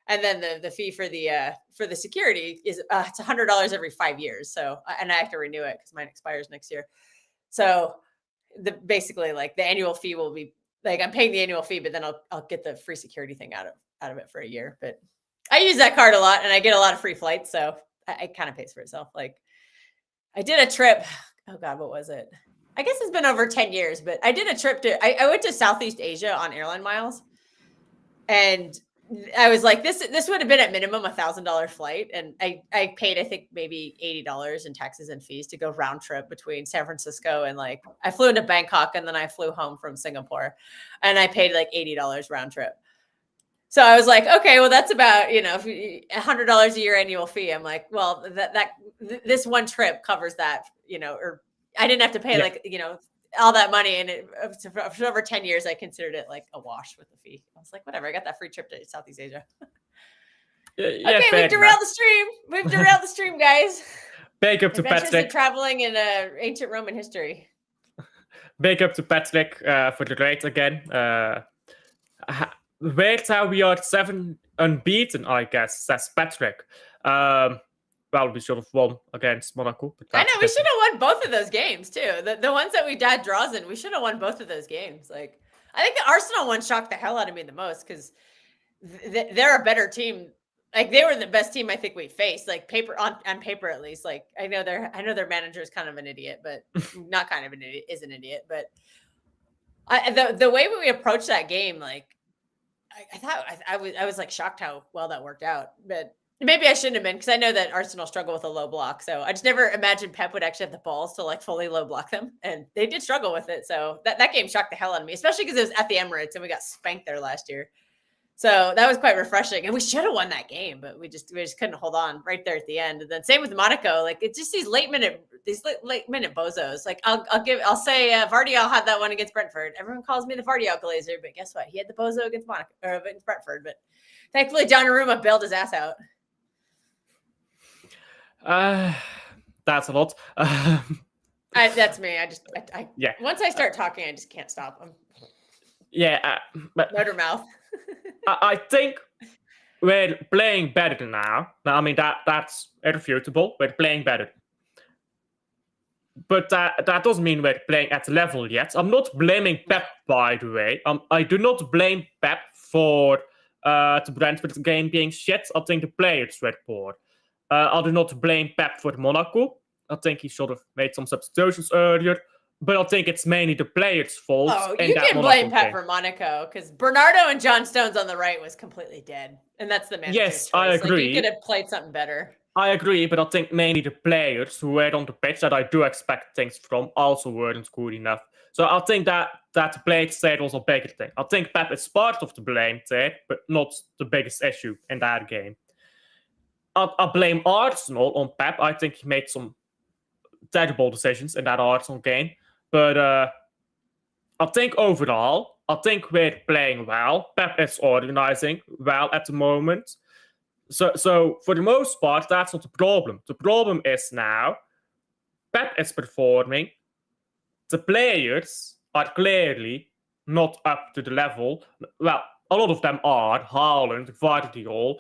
And then the fee for the security is it's $100 every 5 years. So and I have to renew it because mine expires next year. So basically like the annual fee will be like I'm paying the annual fee, but then I'll get the free security thing out of it for a year. But I use that card a lot and I get a lot of free flights, so it kind of pays for itself. Like I did a trip. Oh God, what was it? I guess it's been over 10 years, but I did a trip I went to Southeast Asia on airline miles, and I was like, this would have been at minimum $1,000 flight. And I paid, I think maybe $80 in taxes and fees to go round trip between San Francisco and like, I flew into Bangkok and then I flew home from Singapore, and I paid like $80 round trip. So I was like, okay, well, that's about, $100 a year annual fee. I'm like, well, this one trip covers that, or I didn't have to pay all that money. And for over 10 years, I considered it like a wash with the fee. I was like, whatever, I got that free trip to Southeast Asia. Okay, we've derailed the stream. We've derailed the stream, guys. Big up to Patrick. Traveling in ancient Roman history. Big up to Patrick for the raid again. Weird how we are 7 unbeaten, I guess, says Patrick. Well, we should have won against Monaco. I know, we should have won both of those games, too. The ones that we had draws in, we should have won both of those games. Like, I think the Arsenal one shocked the hell out of me the most because they're a better team. Like, they were the best team I think we faced. Like, on paper at least. Like, I know their manager is kind of an idiot, but not kind of an idiot, is an idiot. But the way we approached that game, like, I thought I was like shocked how well that worked out. But maybe I shouldn't have been, because I know that Arsenal struggle with a low block. So I just never imagined Pep would actually have the balls to like fully low block them. And they did struggle with it. So that game shocked the hell out of me, especially because it was at the Emirates and we got spanked there last year. So that was quite refreshing. And we should have won that game, but we just couldn't hold on right there at the end. And then same with Monaco. Like, it's just these late minute bozos. Like I'll say Vardiel had that one against Brentford. Everyone calls me the Vardiel Glazer, but guess what? He had the bozo against Monaco or against Brentford. But thankfully Donnarumma bailed his ass out. That's a lot. That's me. Yeah. Once I start talking, I just can't stop. Yeah, but motor mouth. I think we're playing better now. I mean, that's irrefutable. We're playing better. But that doesn't mean we're playing at the level yet. I'm not blaming Pep, by the way. I do not blame Pep for the Brentford game being shit. I think the players were poor. I do not blame Pep for Monaco. I think he should have made some substitutions earlier. But I think it's mainly the players' fault. Oh, you can blame Pep for Monaco because Bernardo and John Stones on the right was completely dead. And that's the manager's Yes, choice. I agree. Like, you could have played something better. I agree, but I think mainly the players who were on the pitch that I do expect things from also weren't good enough. So I think that the players said was a bigger thing. I think Pep is part of the blame there, but not the biggest issue in that game. I blame Arsenal on Pep. I think he made some terrible decisions in that Arsenal game. But I think overall, I think we're playing well. Pep is organizing well at the moment. So for the most part, that's not the problem. The problem is now, Pep is performing. The players are clearly not up to the level. Well, a lot of them are. Haaland, Vardiol,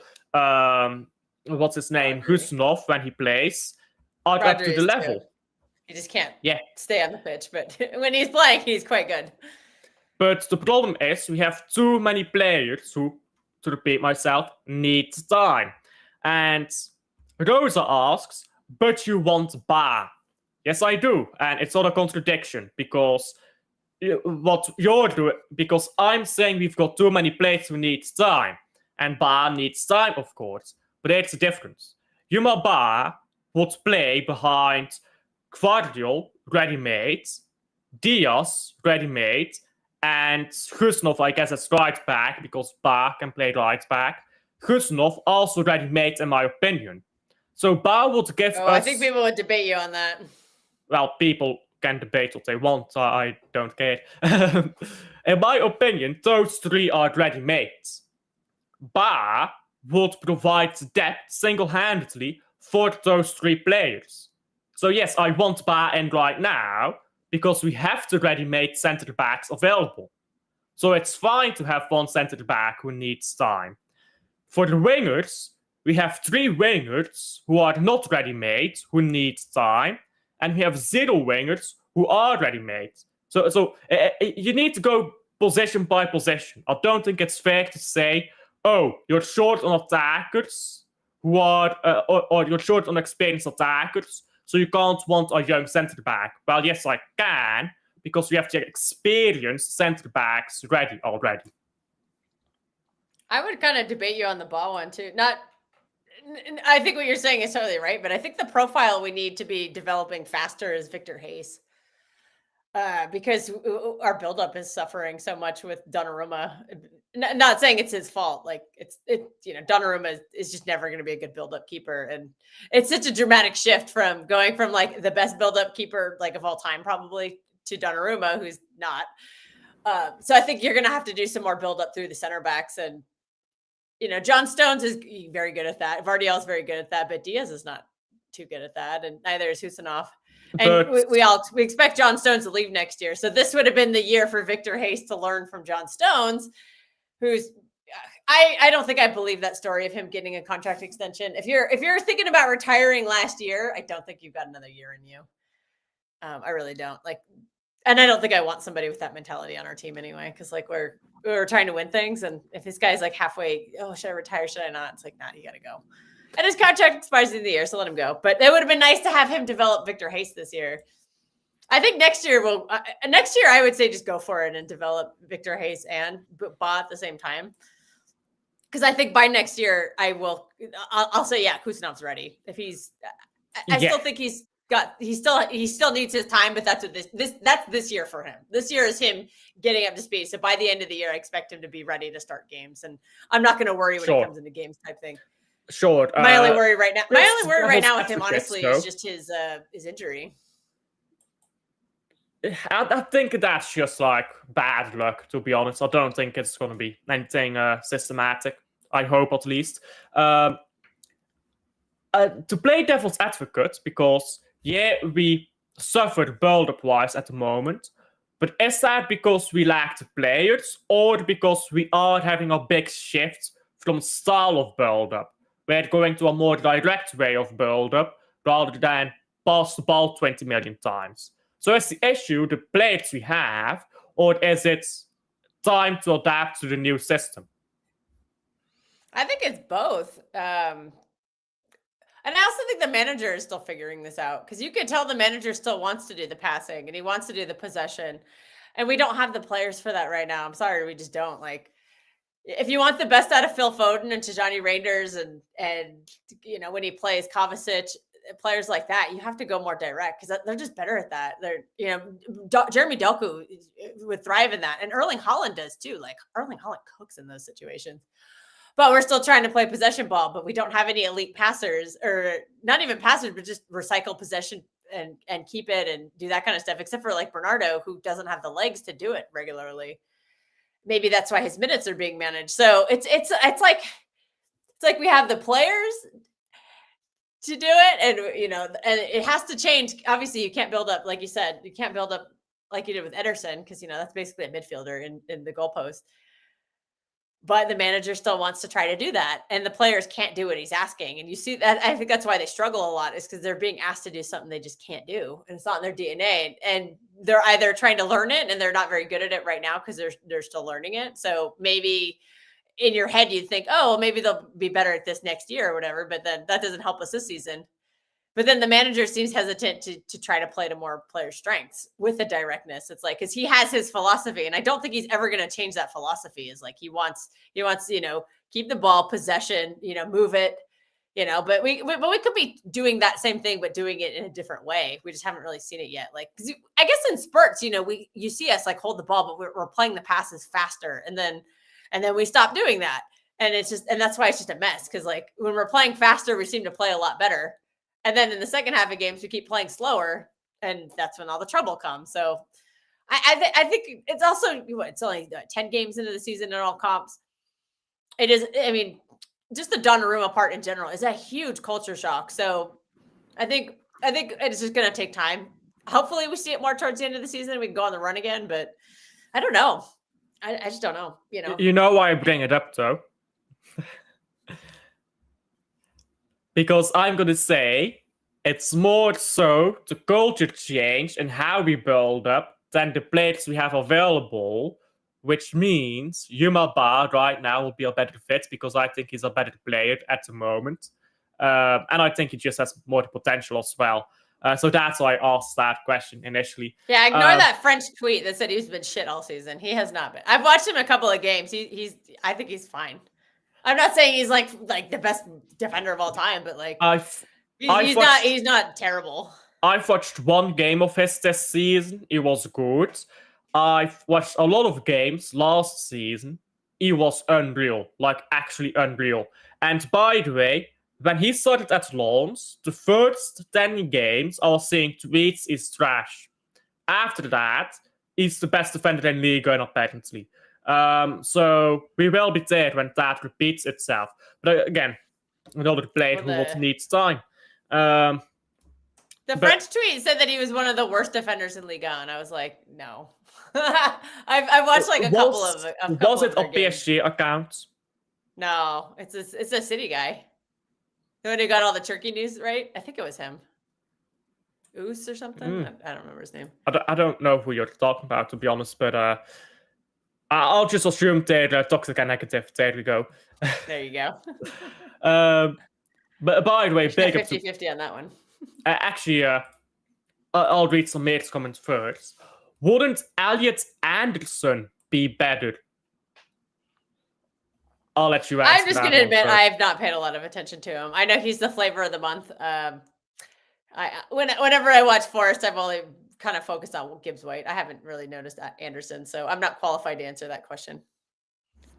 what's his name? Gusnov, when he plays, are RODRI up to the level. Too. He just can't stay on the pitch. But when he's playing, he's quite good. But the problem is we have too many players who, to repeat myself, need time. And Rosa asks, but you want Ba. Yes, I do. And it's not a contradiction because what you're doing, because I'm saying we've got too many players who need time. And Ba needs time, of course. But it's a difference. Yuma Ba would play behind Guardiol, ready-made, Diaz, ready-made, and Gusnov, I guess, as right back, because Ba can play right back. Gusnov also ready-made, in my opinion. So Ba would give us... I think people would debate you on that. Well, people can debate what they want. I don't care. In my opinion, those three are ready-made. Ba would provide depth single-handedly for those three players. So yes, I want Ba in right now because we have the ready-made centre backs available. So it's fine to have one centre back who needs time. For the wingers, we have three wingers who are not ready-made, who need time, and we have 0 wingers who are ready-made. So you need to go position by position. I don't think it's fair to say, oh, you're short on attackers who are, or you're short on experienced attackers, so you can't want a young centre back. Well, yes, I can, because we have the experienced centre backs ready already. I would kind of debate you on the ball one too. I think what you're saying is totally right, but I think the profile we need to be developing faster is Victor Hayes. Because our buildup is suffering so much with Donnarumma. Not saying it's his fault. Like Donnarumma is just never going to be a good buildup keeper, and it's such a dramatic shift from going from like the best buildup keeper like of all time probably to Donnarumma, who's not. So I think you're going to have to do some more buildup through the center backs, and John Stones is very good at that. Vardiel is very good at that, but Diaz is not too good at that, and neither is Husanov. And we expect John Stones to leave next year. So this would have been the year for Victor Hayes to learn from John Stones, who's I don't think I believe that story of him getting a contract extension. If you're thinking about retiring last year, I don't think you've got another year in you. I really don't. And I don't think I want somebody with that mentality on our team anyway, because we're trying to win things. And if this guy's like halfway, oh, should I retire? Should I not? It's like, nah, you got to go. And his contract expires in the year, so let him go. But it would have been nice to have him develop Victor Hayes this year. I think next year I would say just go for it and develop Victor Hayes and Ba at the same time. Because I think by next year I'll say, yeah, Kusanov's ready. If I still think he still needs his time, but that's what this year for him. This year is him getting up to speed. So by the end of the year, I expect him to be ready to start games, and I'm not going to worry when it comes into games type thing. Sure. My only worry right now with him, honestly, is just his injury. I think that's just like bad luck, to be honest. I don't think it's going to be anything systematic. I hope, at least. To play devil's advocate, because we suffered build-up-wise at the moment, but is that because we lack the players, or because we are having a big shift from style of build-up? We're going to a more direct way of build-up rather than pass the ball 20 million times. So is the issue the players we have, or is it time to adapt to the new system? I think it's both. And I also think the manager is still figuring this out, because you can tell the manager still wants to do the passing and he wants to do the possession. And we don't have the players for that right now. I'm sorry, we just don't. If you want the best out of Phil Foden and Tijani Reinders and when he plays Kovacic, players like that, you have to go more direct, because they're just better at that. Jeremy Doku would thrive in that, and Erling Haaland does too. Erling Haaland cooks in those situations. But we're still trying to play possession ball, but we don't have any elite passers, or not even passers, but just recycle possession and keep it and do that kind of stuff, except for Bernardo, who doesn't have the legs to do it regularly. Maybe that's why his minutes are being managed. So it's like we have the players to do it, and it has to change. Obviously, you can't build up, like you said, you can't build up like you did with Ederson, because that's basically a midfielder in the goalpost. But the manager still wants to try to do that, and the players can't do what he's asking. And you see that. I think that's why they struggle a lot, is because they're being asked to do something they just can't do, and it's not in their DNA. And they're either trying to learn it, and they're not very good at it right now because they're still learning it. So maybe in your head, you'd think, oh, well, maybe they'll be better at this next year or whatever. But then that doesn't help us this season. But then the manager seems hesitant to try to play to more player strengths with the directness. It's like, because he has his philosophy, and I don't think he's ever going to change that philosophy. Is like he wants, keep the ball, possession, move it, But we could be doing that same thing, but doing it in a different way. We just haven't really seen it yet. Like, because I guess in spurts, you see us like hold the ball, but we're playing the passes faster, and then we stop doing that, and that's why it's just a mess. Because like when we're playing faster, we seem to play a lot better. And then in the second half of games, we keep playing slower, and that's when all the trouble comes. So I think it's also, it's only 10 games into the season in all comps. It is, I mean, just the Donnarumma part in general is a huge culture shock. So I think it's just going to take time. Hopefully we see it more towards the end of the season and we can go on the run again, but I don't know. I just don't know, You know why I bring it up, though? Because I'm going to say it's more so the culture change and how we build up than the players we have available, which means Yuma Ba right now will be a better fit because I think he's a better player at the moment. And I think he just has more potential as well. So that's why I asked that question initially. Yeah, ignore that French tweet that said he's been shit all season. He has not been. I've watched him a couple of games. I think he's fine. I'm not saying he's like the best defender of all time, but like he's not terrible. I've watched one game of his this season. He was good. I've watched a lot of games last season. He was unreal, like actually unreal. And by the way, when he started at Lens, the first 10 games, I was seeing tweets is trash. After that, he's the best defender in Liga, apparently. So we will be there when that repeats itself. But again, another player who will need time. The French tweet said that he was one of the worst defenders in Liga, and I was like, no. I've watched like a couple of was it a PSG account? No, it's a City guy. The one who got all the Turkey news, right? I think it was him. Oos or something? I don't remember his name. I don't know who you're talking about, to be honest, but I'll just assume they're toxic and negative. There we go. There you go. But by the way, big 50-50 on that one. Actually, I'll read some mates' comments first. Wouldn't Elliot Anderson be better? I'll let you answer. I'm just going to admit I have not paid a lot of attention to him. I know he's the flavor of the month. Whenever I watch Forest, I've only kind of focused on Gibbs White. I haven't really noticed Anderson, so I'm not qualified to answer that question.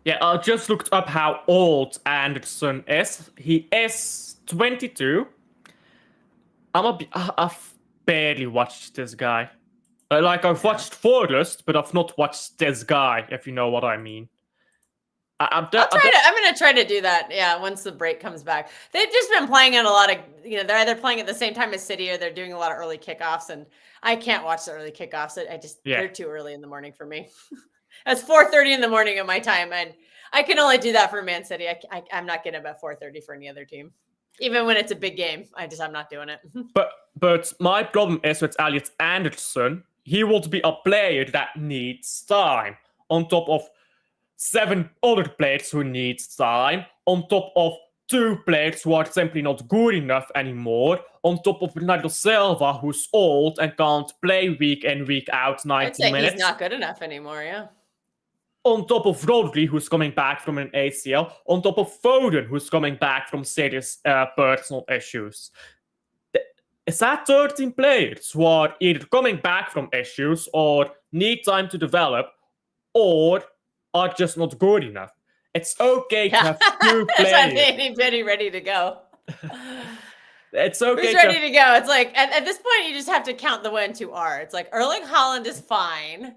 Yeah, I just looked up how old Anderson is. He is 22. I've barely watched this guy. I've watched Forest, but I've not watched this guy, if you know what I mean. I'm going to try to do that. Yeah, once the break comes back. They've just been playing in a lot of, they're either playing at the same time as City or they're doing a lot of early kickoffs, and I can't watch the early kickoffs. They're too early in the morning for me. It's 4:30 in the morning at my time, and I can only do that for Man City. I'm not getting up at 4:30 for any other team. Even when it's a big game, I'm not doing it. But my problem is with Elliot Anderson. He would be a player that needs time on top of 7 other players who need time, on top of 2 players who are simply not good enough anymore, on top of Bernardo Silva, who's old and can't play week in, week out 90 minutes. He's not good enough anymore, yeah. On top of RODRI, who's coming back from an ACL, on top of Foden, who's coming back from serious personal issues. Is that 13 players who are either coming back from issues or need time to develop or are just not good enough? It's okay to have 2 players. Anybody ready to go. It's okay. Who's ready to go? It's like, at this point, you just have to count the 1 2 are. It's like Erling Haaland is fine.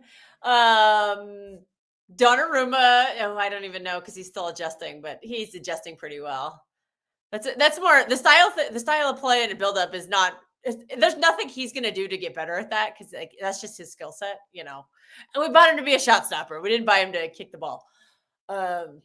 Donnarumma, I don't even know because he's still adjusting, but he's adjusting pretty well. That's more the style of play and build up is not. There's nothing he's gonna do to get better at that because that's just his skill set, And we bought him to be a shot stopper. We didn't buy him to kick the ball. Gvardiol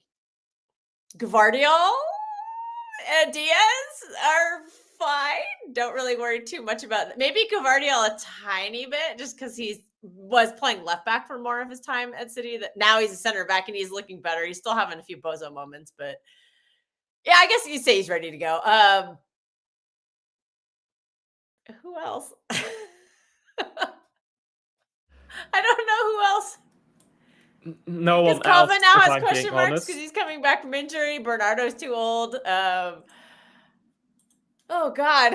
and Diaz are fine. Don't really worry too much about that. Maybe Gvardiol a tiny bit just because he's was playing left back for more of his time at City. That now he's a center back and he's looking better. He's still having a few bozo moments, but yeah, I guess you say he's ready to go. Who else? I don't know who else. No one Because else. Calvin now if has I'm being question marks honest. because he's coming back from injury. Bernardo's too old. Oh God,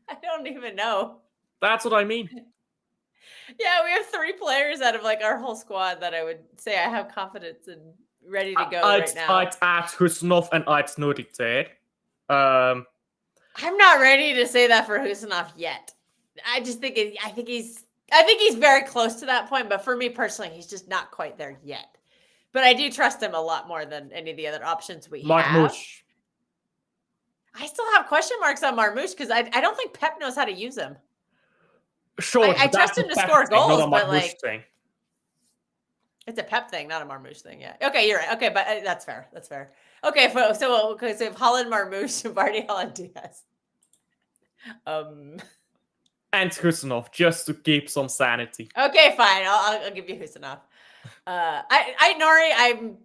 I don't even know. That's what I mean. Yeah, we have 3 players out of like our whole squad that I would say I have confidence in, ready to go right now. I'd add Husanov and I'd Nuri there. I'm not ready to say that for Husanov yet. I just think I think he's very close to that point, but for me personally, he's just not quite there yet. But I do trust him a lot more than any of the other options we have. Marmouche. I still have question marks on Marmouche because I don't think Pep knows how to use him. Sure, I trust him to score goals, but like thing. It's a Pep thing, not a Marmouche thing. Yeah. Okay, you're right. Okay, but that's fair. That's fair. Okay, so we have Holland, Marmouche, Vardy, Holland, Diaz. And Husanov, just to keep some sanity. Okay, fine. I'll give you Husanov. Nori, I'm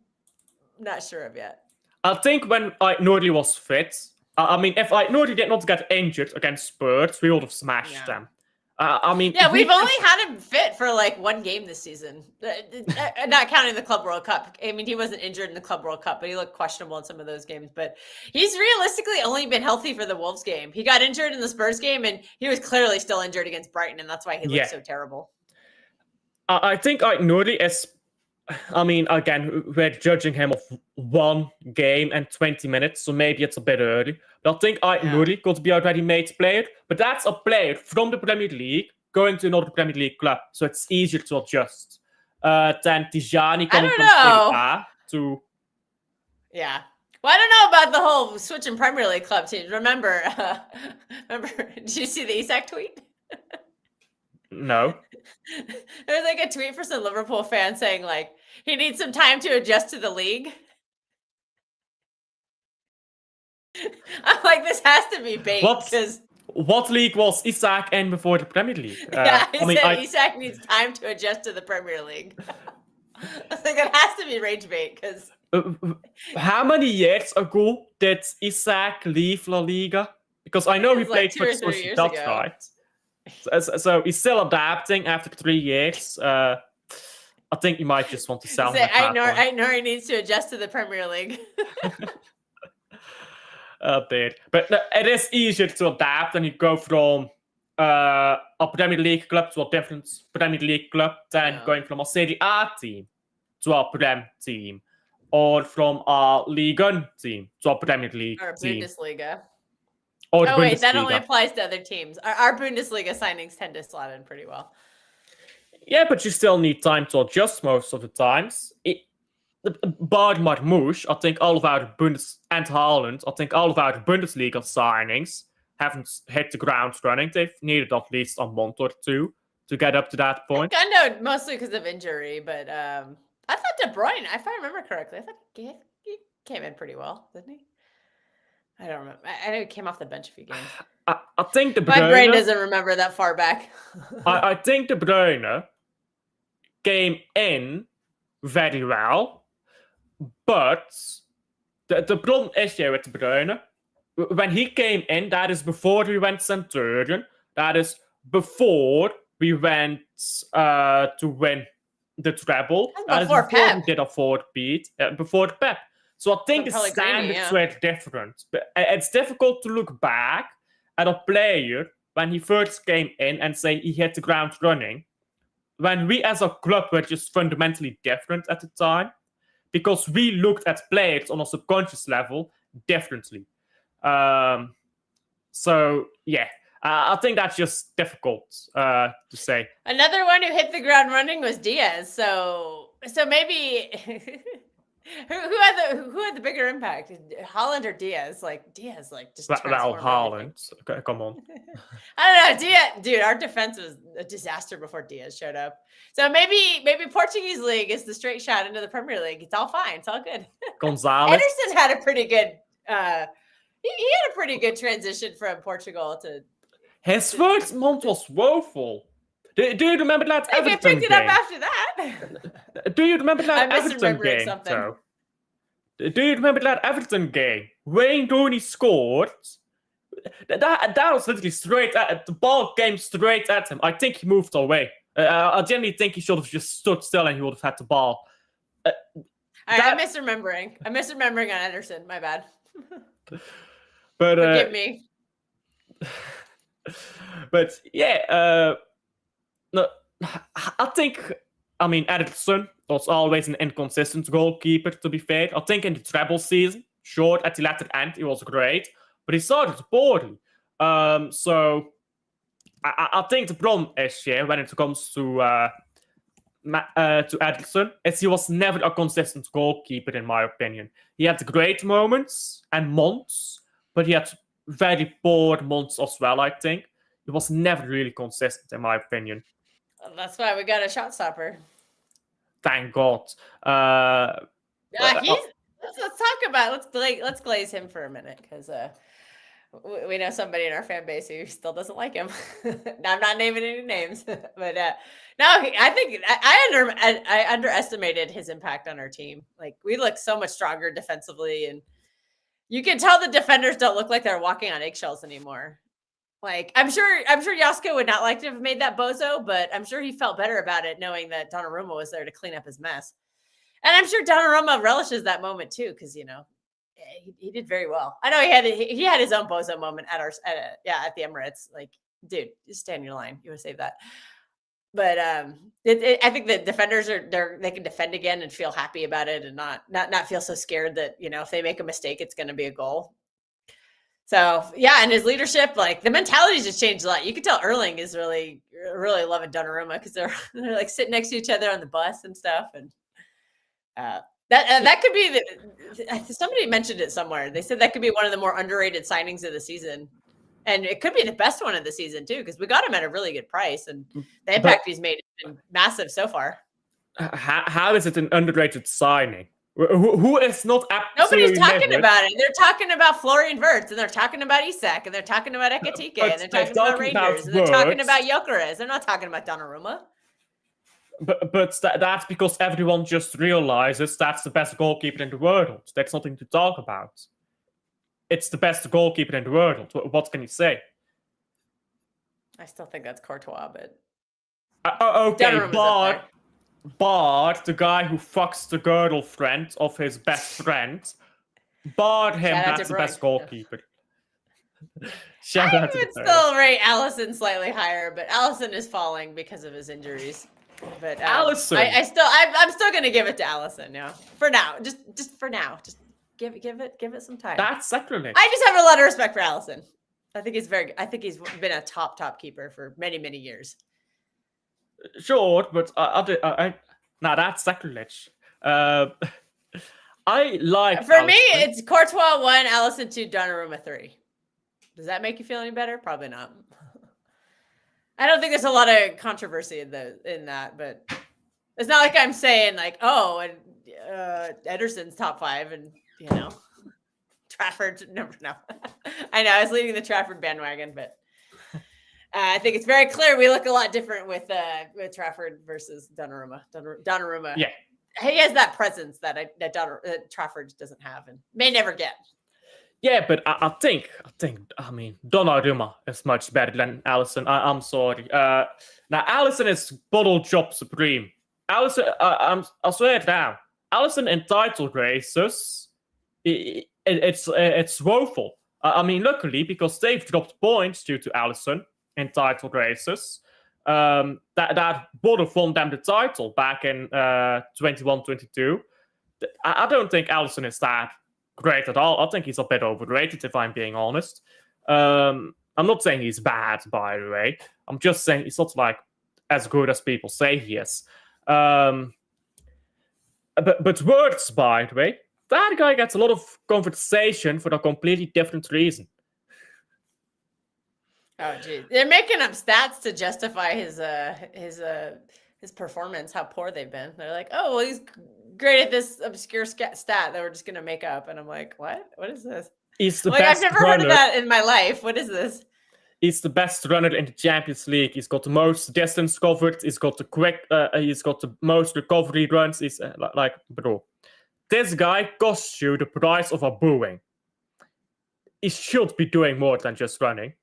not sure of yet. I think when Nori was fit, I mean, if Nori did not get injured against Spurs, we would have smashed them. I mean, yeah, we've only had him fit for like 1 game this season, not counting the Club World Cup. I mean, he wasn't injured in the Club World Cup, but he looked questionable in some of those games. But he's realistically only been healthy for the Wolves game. He got injured in the Spurs game, and he was clearly still injured against Brighton, and that's why he looked so terrible. I think Nuri is. I mean, again, we're judging him of 1 game and 20 minutes, so maybe it's a bit early. But I think Nuri could be a ready-made player, but that's a player from the Premier League going to another Premier League club, so it's easier to adjust than Tijani coming from Serie A to... Yeah. Well, I don't know about the whole switching Premier League club teams. Remember, did you see the Isak tweet? No. There's like a tweet for some Liverpool fan saying like he needs some time to adjust to the league. I'm like, this has to be bait. What league was Isak in before the Premier League? Isak needs time to adjust to the Premier League. I think it has to be rage bait because. How many years ago did Isak leave La Liga? Because I know he played for Sociedad, right? So he's still adapting after 3 years. I think you might just want to sell him. I know he needs to adjust to the Premier League. A bit, but it is easier to adapt when you go from a Premier League club to a different Premier League club than going from a Serie A team to a Prem team, or from a Ligue 1 team to a Premier League or team. Bundesliga. Or wait, that only applies to other teams. Our Bundesliga signings tend to slot in pretty well. Yeah, but you still need time to adjust most of the times. Bar Marmouche, I think all of our and Haaland, I think all of our Bundesliga signings haven't hit the ground running. They've needed at least a month or 2 to get up to that point. I know mostly because of injury, but I thought De Bruyne, if I remember correctly, I thought he came in pretty well, didn't he? I don't remember. I know he came off the bench a few games. I think De Bruyne... My brain doesn't remember that far back. I think De Bruyne came in very well, but the problem is here with De Bruyne. When he came in, that is before we went Centurion. That is before we went to win the treble. That is before Pep. We did a 4th beat. Before Pep. So I think the standards were different. But it's difficult to look back at a player when he first came in and say he hit the ground running, when we as a club were just fundamentally different at the time, because we looked at players on a subconscious level differently. So, yeah, I think that's just difficult to say. Another one who hit the ground running was Diaz. So maybe... Who had the bigger impact, Haaland or Diaz? Like Diaz, just Haaland. Okay, come on. I don't know, Diaz, dude. Our defense was a disaster before Diaz showed up. So maybe Portuguese league is the straight shot into the Premier League. It's all fine. It's all good. Gonzalez. Ederson had a pretty good. He had a pretty good transition from Portugal to. His first month was woeful. Do you remember that They Everton picked it up game? after that. Do you remember that I'm Everton misremembering game? something. So, do you remember that Everton game? Wayne Rooney scored. That was literally straight at the ball came straight at him. I think he moved away. I genuinely think he should have just stood still and he would have had the ball. All right, I'm misremembering. I'm misremembering on Ederson. My bad. But Forgive me. But yeah, no, I think. I mean, Ederson was always an inconsistent goalkeeper. To be fair, I think in the treble season, sure, at the latter end, he was great, but he started poorly. So I think the problem is here when it comes to Ederson is he was never a consistent goalkeeper, in my opinion. He had great moments and months, but he had very poor months as well, I think. He was never really consistent, in my opinion. That's why we got a shot stopper. Thank God. Let's talk about let's glaze him for a minute because we know somebody in our fan base who still doesn't like him. I'm not naming any names, but no, I think I underestimated his impact on our team. Like we look so much stronger defensively, and you can tell the defenders don't look like they're walking on eggshells anymore. Like I'm sure Yasko would not like to have made that bozo, but I'm sure he felt better about it knowing that Donnarumma was there to clean up his mess. And I'm sure Donnarumma relishes that moment too, because he did very well. I know he had his own bozo moment at the Emirates. Like, dude, just stand your line. You want to save that. But I think the defenders they can defend again and feel happy about it and not feel so scared that if they make a mistake, it's going to be a goal. So yeah, and his leadership, like the mentality's just changed a lot. You can tell Erling is really loving Donnarumma because they're like sitting next to each other on the bus and stuff, and that could be somebody mentioned it somewhere. They said that could be one of the more underrated signings of the season, and it could be the best one of the season too because we got him at a really good price, and the impact he's made has been massive so far. How is it an underrated signing? Who is not absolutely Nobody's talking about it. They're talking about Florian Wirtz, and they're talking about Isak, and they're talking about Ekitike, and they're talking about Rangers, and they're talking about Gyökeres. They're not talking about Donnarumma. But that's because everyone just realizes that's the best goalkeeper in the world. That's nothing to talk about. It's the best goalkeeper in the world. What can you say? I still think that's Courtois, but okay, Bart, the guy who fucks the girlfriend of his best friend, Bart him, that's the best goalkeeper. I would still rate Alisson slightly higher, but Alisson is falling because of his injuries. But Alisson, I'm still gonna give it to Alisson. Yeah, for now, just for now, just give it some time. That's sacrilege. I just have a lot of respect for Alisson. I think he's been a top keeper for many years. Sure, but that's sacrilege. I like. For me, it's Courtois 1, Alisson 2, Donnarumma 3. Does that make you feel any better? Probably not. I don't think there's a lot of controversy in that, but it's not like I'm saying like, oh, and Ederson's top 5, and Trafford. No. I know I was leading the Trafford bandwagon, but. I think it's very clear we look a lot different with Trafford versus Donnarumma. Donnarumma, yeah, he has that presence that Trafford doesn't have and may never get. Yeah, but I think Donnarumma is much better than Alisson. I'm sorry. Now Alisson is bottle job supreme. Alisson, I swear it down. Alisson in title races, it's woeful. Luckily because they've dropped points due to Alisson in title races. That would have won them the title back in 21-22. I don't think Alisson is that great at all. I think he's a bit overrated, if I'm being honest. I'm not saying he's bad, by the way. I'm just saying he's not like as good as people say he is. But Wirtz, by the way, that guy gets a lot of conversation for a completely different reason. Oh, geez. They're making up stats to justify his performance, how poor they've been. They're like, oh, well, he's great at this obscure stat that we're just going to make up. And I'm like, what? What is this? He's the best I've never heard of that in my life. What is this? He's the best runner in the Champions League. He's got the most distance covered. He's got the most recovery runs. He's like, bro, this guy costs you the price of a booing. He should be doing more than just running.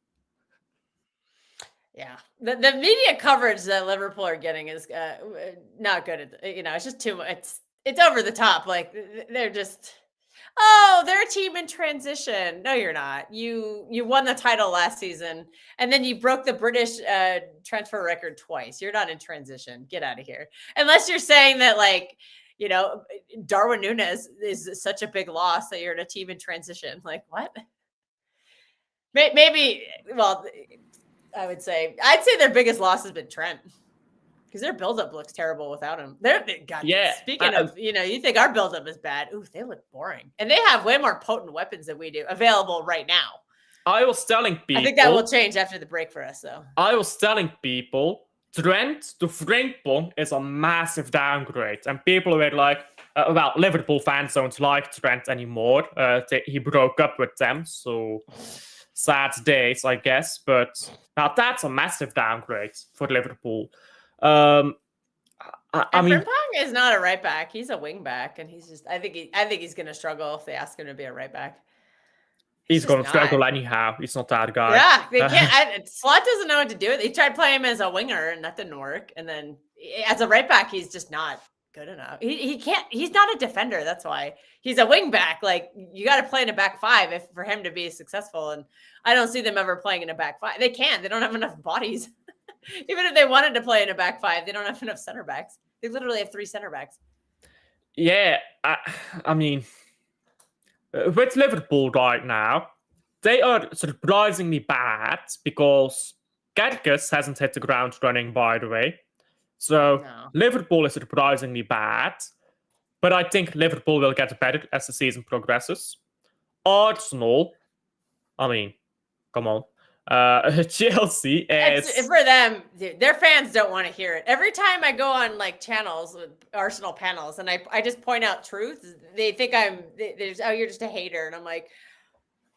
Yeah, the media coverage that Liverpool are getting is not good. It's just too much. It's over the top. Like they're just, they're a team in transition. No, you're not. You won the title last season, and then you broke the British transfer record twice. You're not in transition. Get out of here. Unless you're saying that Darwin Núñez is such a big loss that you're in a team in transition. Like what? Maybe. Well. I'd say their biggest loss has been Trent because their buildup looks terrible without him. Speaking of, you think our buildup is bad. Ooh, they look boring. And they have way more potent weapons than we do available right now. I was telling people. I think that will change after the break for us, though. I was telling people Trent to Frimpong is a massive downgrade. And people were like, Liverpool fans don't like Trent anymore. He broke up with them, so... sad days, I guess, but now that's a massive downgrade for Liverpool. I mean, Frimpong is not a right back; he's a wing back, and he's just. I think he's going to struggle if they ask him to be a right back. He's going to struggle anyhow. He's not that guy. Yeah, they can't. Slot doesn't know what to do with it. He tried playing him as a winger, and that didn't work. And then as a right back, he's just not good enough. He can't. He's not a defender. That's why he's a wing back. Like you got to play in a back five for him to be successful. And I don't see them ever playing in a back five. They can't. They don't have enough bodies. Even if they wanted to play in a back five, they don't have enough center backs. They literally have 3 center backs. Yeah, I mean, with Liverpool right now, they are surprisingly bad because Kelkster hasn't hit the ground running, by the way. So no. Liverpool is surprisingly bad, but I think Liverpool will get better as the season progresses. Arsenal, I mean, come on. Chelsea is... for them, dude, their fans don't want to hear it. Every time I go on channels with Arsenal panels and I just point out truth, they think you're just a hater. And I'm like,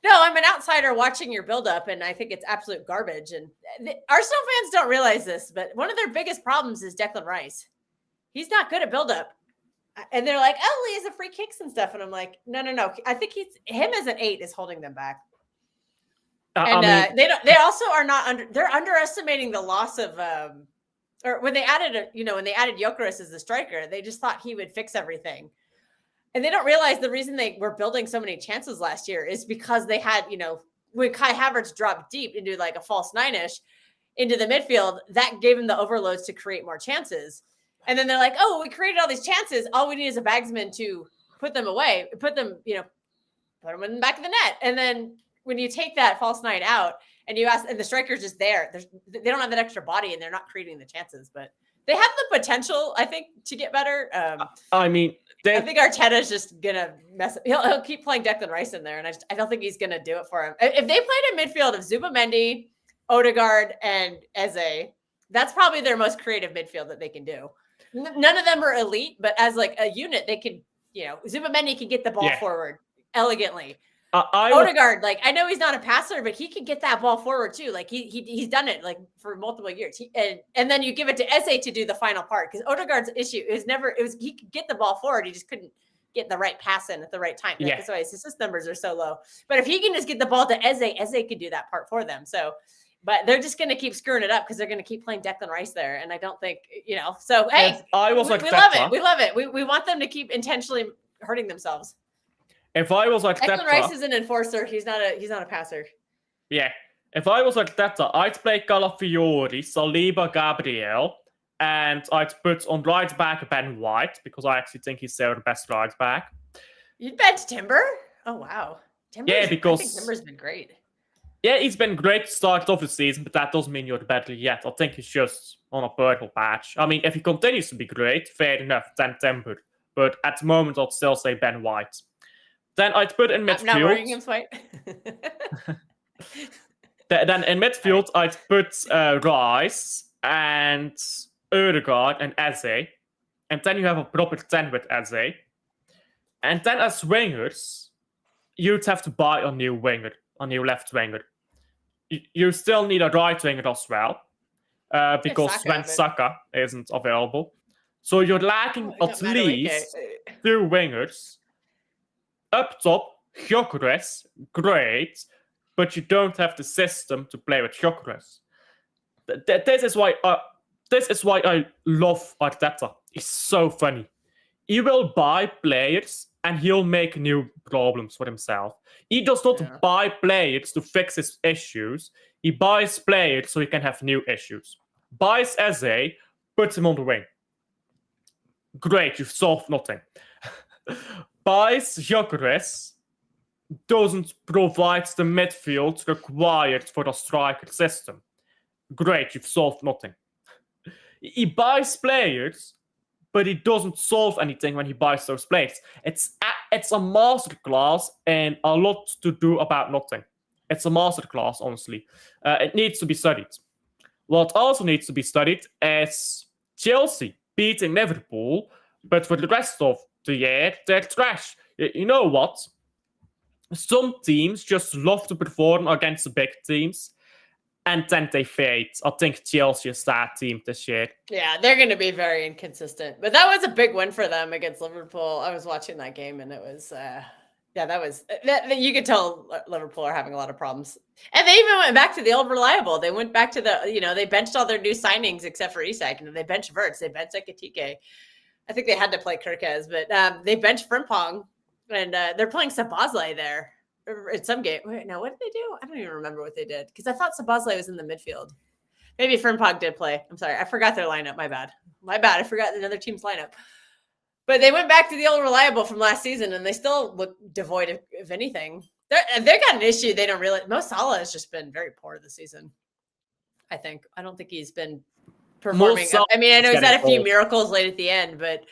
no, I'm an outsider watching your buildup, and I think it's absolute garbage. And Arsenal fans don't realize this, but one of their biggest problems is Declan Rice. He's not good at buildup. And they're like, he has a free kicks and stuff. And I'm like, no. I think him as an 8 is holding them back. They also are not they're underestimating the loss of or when they added Gyökeres as the striker, they just thought he would fix everything. And they don't realize the reason they were building so many chances last year is because they had, when Kai Havertz dropped deep into a false 9-ish into the midfield, that gave them the overloads to create more chances. And then they're like, we created all these chances. All we need is a bagsman to put them away, put them in the back of the net. And then when you take that false 9 out and you ask, and the striker's just there, they don't have that extra body and they're not creating the chances, but they have the potential, I think, to get better. I think Arteta's just gonna mess up. He'll keep playing Declan Rice in there, and I don't think he's gonna do it for him. If they played a midfield of Zubimendi, Odegaard, and Eze, that's probably their most creative midfield that they can do. None of them are elite, but as a unit, they can. Zubimendi can get the ball forward elegantly. Odegaard, I know he's not a passer, but he can get that ball forward too. He's done it for multiple years. And then you give it to Eze to do the final part because Odegaard's issue he could get the ball forward, he just couldn't get the right pass in at the right time. That's why his assist numbers are so low. But if he can just get the ball to Eze could do that part for them. So, but they're just going to keep screwing it up because they're going to keep playing Declan Rice there. And I don't think So hey, we love it. We love it. We want them to keep intentionally hurting themselves. If I was Declan Rice is an enforcer. He's not a passer. Yeah. If I was Arteta, I'd play Calafiori, Saliba, Gabriel, and I'd put on right back Ben White because I actually think he's their best right back. You'd bench Timber? Oh wow. I think Timber's been great. Yeah, he's been great to start off the season, but that doesn't mean you're better yet. I think he's just on a purple patch. I mean, if he continues to be great, fair enough, then Timber. But at the moment, I'd still say Ben White. Then I'd put in midfield. I'm not wearing him white. Then in midfield, I'd put Rice and Ødegaard and Eze. And then you have a proper 10 with Eze. And then as wingers, you'd have to buy a new winger, a new left winger. you still need a right winger as well, because Saka, Sven but- Saka isn't available. So you're lacking Oh, I got at Madueke. least 2 wingers. Up top, Gyökeres, great, but you don't have the system to play with Gyökeres. This is why I love Arteta. He's so funny. He will buy players and he'll make new problems for himself. He does not buy players to fix his issues. He buys players so he can have new issues. Buys Eze, puts him on the wing. Great, you've solved nothing. Buys Gyökeres, doesn't provide the midfield required for the striker system. Great, you've solved nothing. He buys players, but he doesn't solve anything when he buys those players. It's a masterclass and a lot to do about nothing. It's a masterclass, honestly. It needs to be studied. What also needs to be studied is Chelsea beating Liverpool, but for the rest of the year, they're trash. You know what? Some teams just love to perform against the big teams, and then they fade. I think Chelsea is that team this year. Yeah, they're going to be very inconsistent. But that was a big win for them against Liverpool. I was watching that game, and it was, you could tell Liverpool are having a lot of problems. And they even went back to the old reliable. They went back to they benched all their new signings except for Isak, and they benched Wirtz, they benched Ekitike. I think they had to play Kirkez, but they benched Frimpong, and they're playing Sabazlai there in some game. Wait, now what did they do? I don't even remember what they did because I thought Sabazlai was in the midfield. Maybe Frimpong did play. I'm sorry, I forgot their lineup. My bad. I forgot another team's lineup. But they went back to the old reliable from last season, and they still look devoid of anything. They've got an issue. They don't really. Mo Salah has just been very poor this season. I don't think he's been performing. I mean, I know he's had a few miracles late at the end, but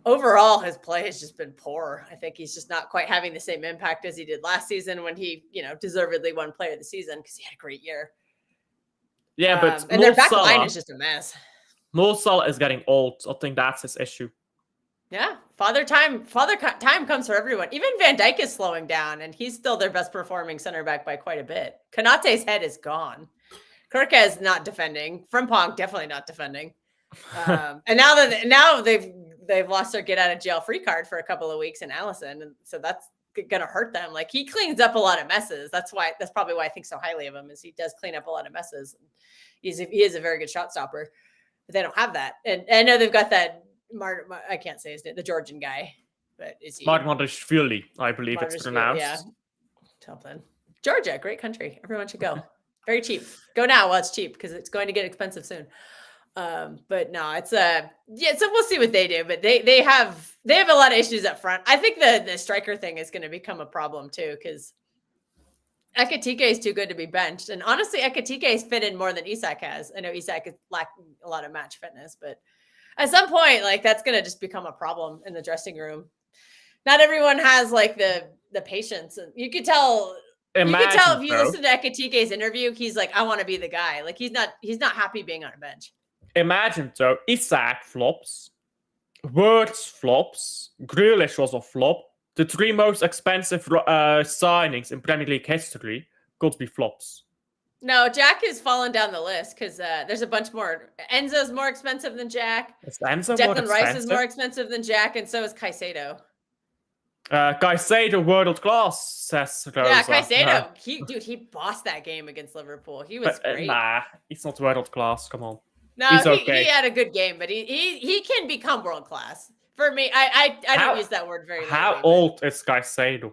overall, his play has just been poor. I think he's just not quite having the same impact as he did last season when he, deservedly won Player of the Season because he had a great year. Yeah, but and their back line is just a mess. Mo Salah is getting old. I think that's his issue. Yeah, father time comes for everyone. Even Van Dijk is slowing down, and he's still their best performing center back by quite a bit. Konate's head is gone. Kirkez not defending. Frimpong definitely not defending. And now they've lost their get out of jail free card for a couple of weeks in Allison, and so that's gonna hurt them. Like he cleans up a lot of messes. That's probably why I think so highly of him is he does clean up a lot of messes. He is a very good shot stopper, but they don't have that. And I know they've got that. I can't say his name, the Georgian guy, but is he Margmadashvili, I believe it's pronounced. Yeah, something. Georgia, great country. Everyone should go. Very cheap. Go now while it's cheap because it's going to get expensive soon. But no, it's so we'll see what they do. But they have a lot of issues up front. I think the striker thing is going to become a problem too because Ekitike is too good to be benched, and honestly, Ekitike has fit in more than Isak has. I know Isak is lacking a lot of match fitness, but at some point, like that's going to just become a problem in the dressing room. Not everyone has like the patience, and you could tell. Imagine, if you listen to Ekitike's interview, he's like, "I want to be the guy." Like he's not happy being on a bench. Imagine though, Isak flops, Wirtz flops, Grealish was a flop. The 3 most expensive signings in Premier League history could be flops. No, Jack has fallen down the list because there's a bunch more. Enzo's more expensive than Jack. Is Enzo Declan Rice is more expensive than Jack, and so is Caicedo. Caicedo world class, says Rosa. Yeah, Caicedo. He bossed that game against Liverpool. He was great. Nah, he's not world class. Come on. No, he had a good game, but he can become world class. For me, I don't use that word very lightly. How old is Caicedo?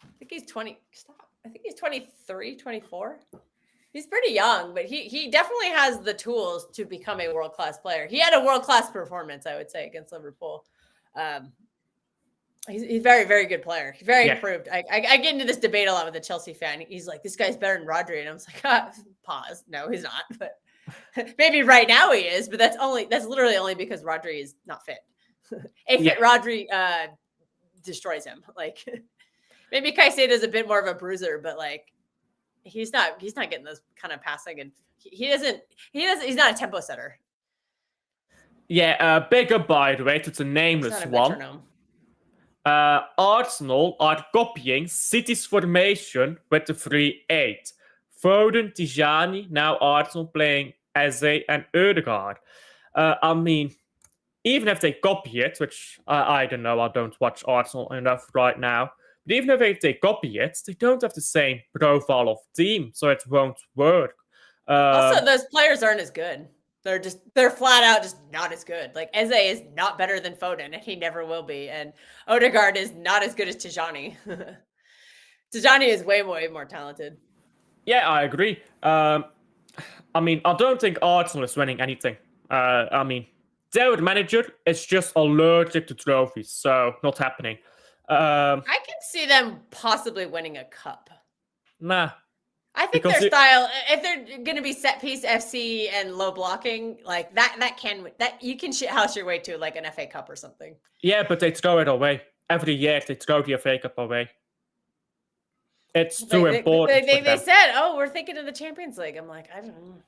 I think he's 20. Stop. I think he's 23, 24. He's pretty young, but he definitely has the tools to become a world-class player. He had a world-class performance, I would say, against Liverpool. He's a very, very good player. He's very improved. I get into this debate a lot with a Chelsea fan. He's like, this guy's better than RODRI. And I was like, pause. No, he's not. But maybe right now he is, but that's literally only because RODRI is not fit. Fit RODRI destroys him. Like maybe Caicedo is a bit more of a bruiser, but like he's not getting those kind of passing, and he's not a tempo setter. Yeah, bigger by the way to the nameless one. Arsenal are copying City's formation with the 3-8. Foden, Tijani, now Arsenal playing Eze and Ødegaard. I mean, even if they copy it, which I don't know, I don't watch Arsenal enough right now, but even if they copy it, they don't have the same profile of team, so it won't work. Also, those players aren't as good. They're flat out just not as good. Like Eze is not better than Foden, and he never will be. And Odegaard is not as good as Tijani. Tijani is way more talented. Yeah, I agree. I mean, I don't think Arsenal is winning anything. I mean, their manager is just allergic to trophies, so not happening. I can see them possibly winning a cup. Nah. I think their style, if they're going to be set piece FC and low blocking, like that you can shithouse your way to like an FA Cup or something. Yeah, but they throw it away. Every year they throw the FA Cup away. It's too important. They said, "Oh, we're thinking of the Champions League." I'm like, I don't know.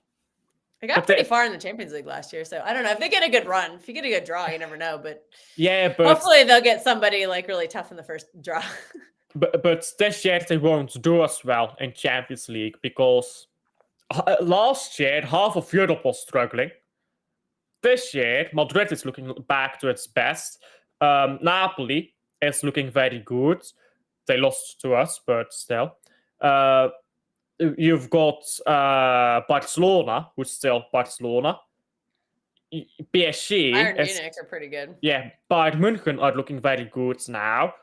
They got pretty far in the Champions League last year, so I don't know. If they get a good run, if you get a good draw, you never know. But yeah, but hopefully they'll get somebody like really tough in the first draw. But this year they won't do as well in Champions League because last year half of Europe was struggling. This year Madrid is looking back to its best. Napoli is looking very good. They lost to us, but still. You've got Barcelona, who's still Barcelona. PSG Bayern Munich are pretty good. Yeah, Bayern München are looking very good now.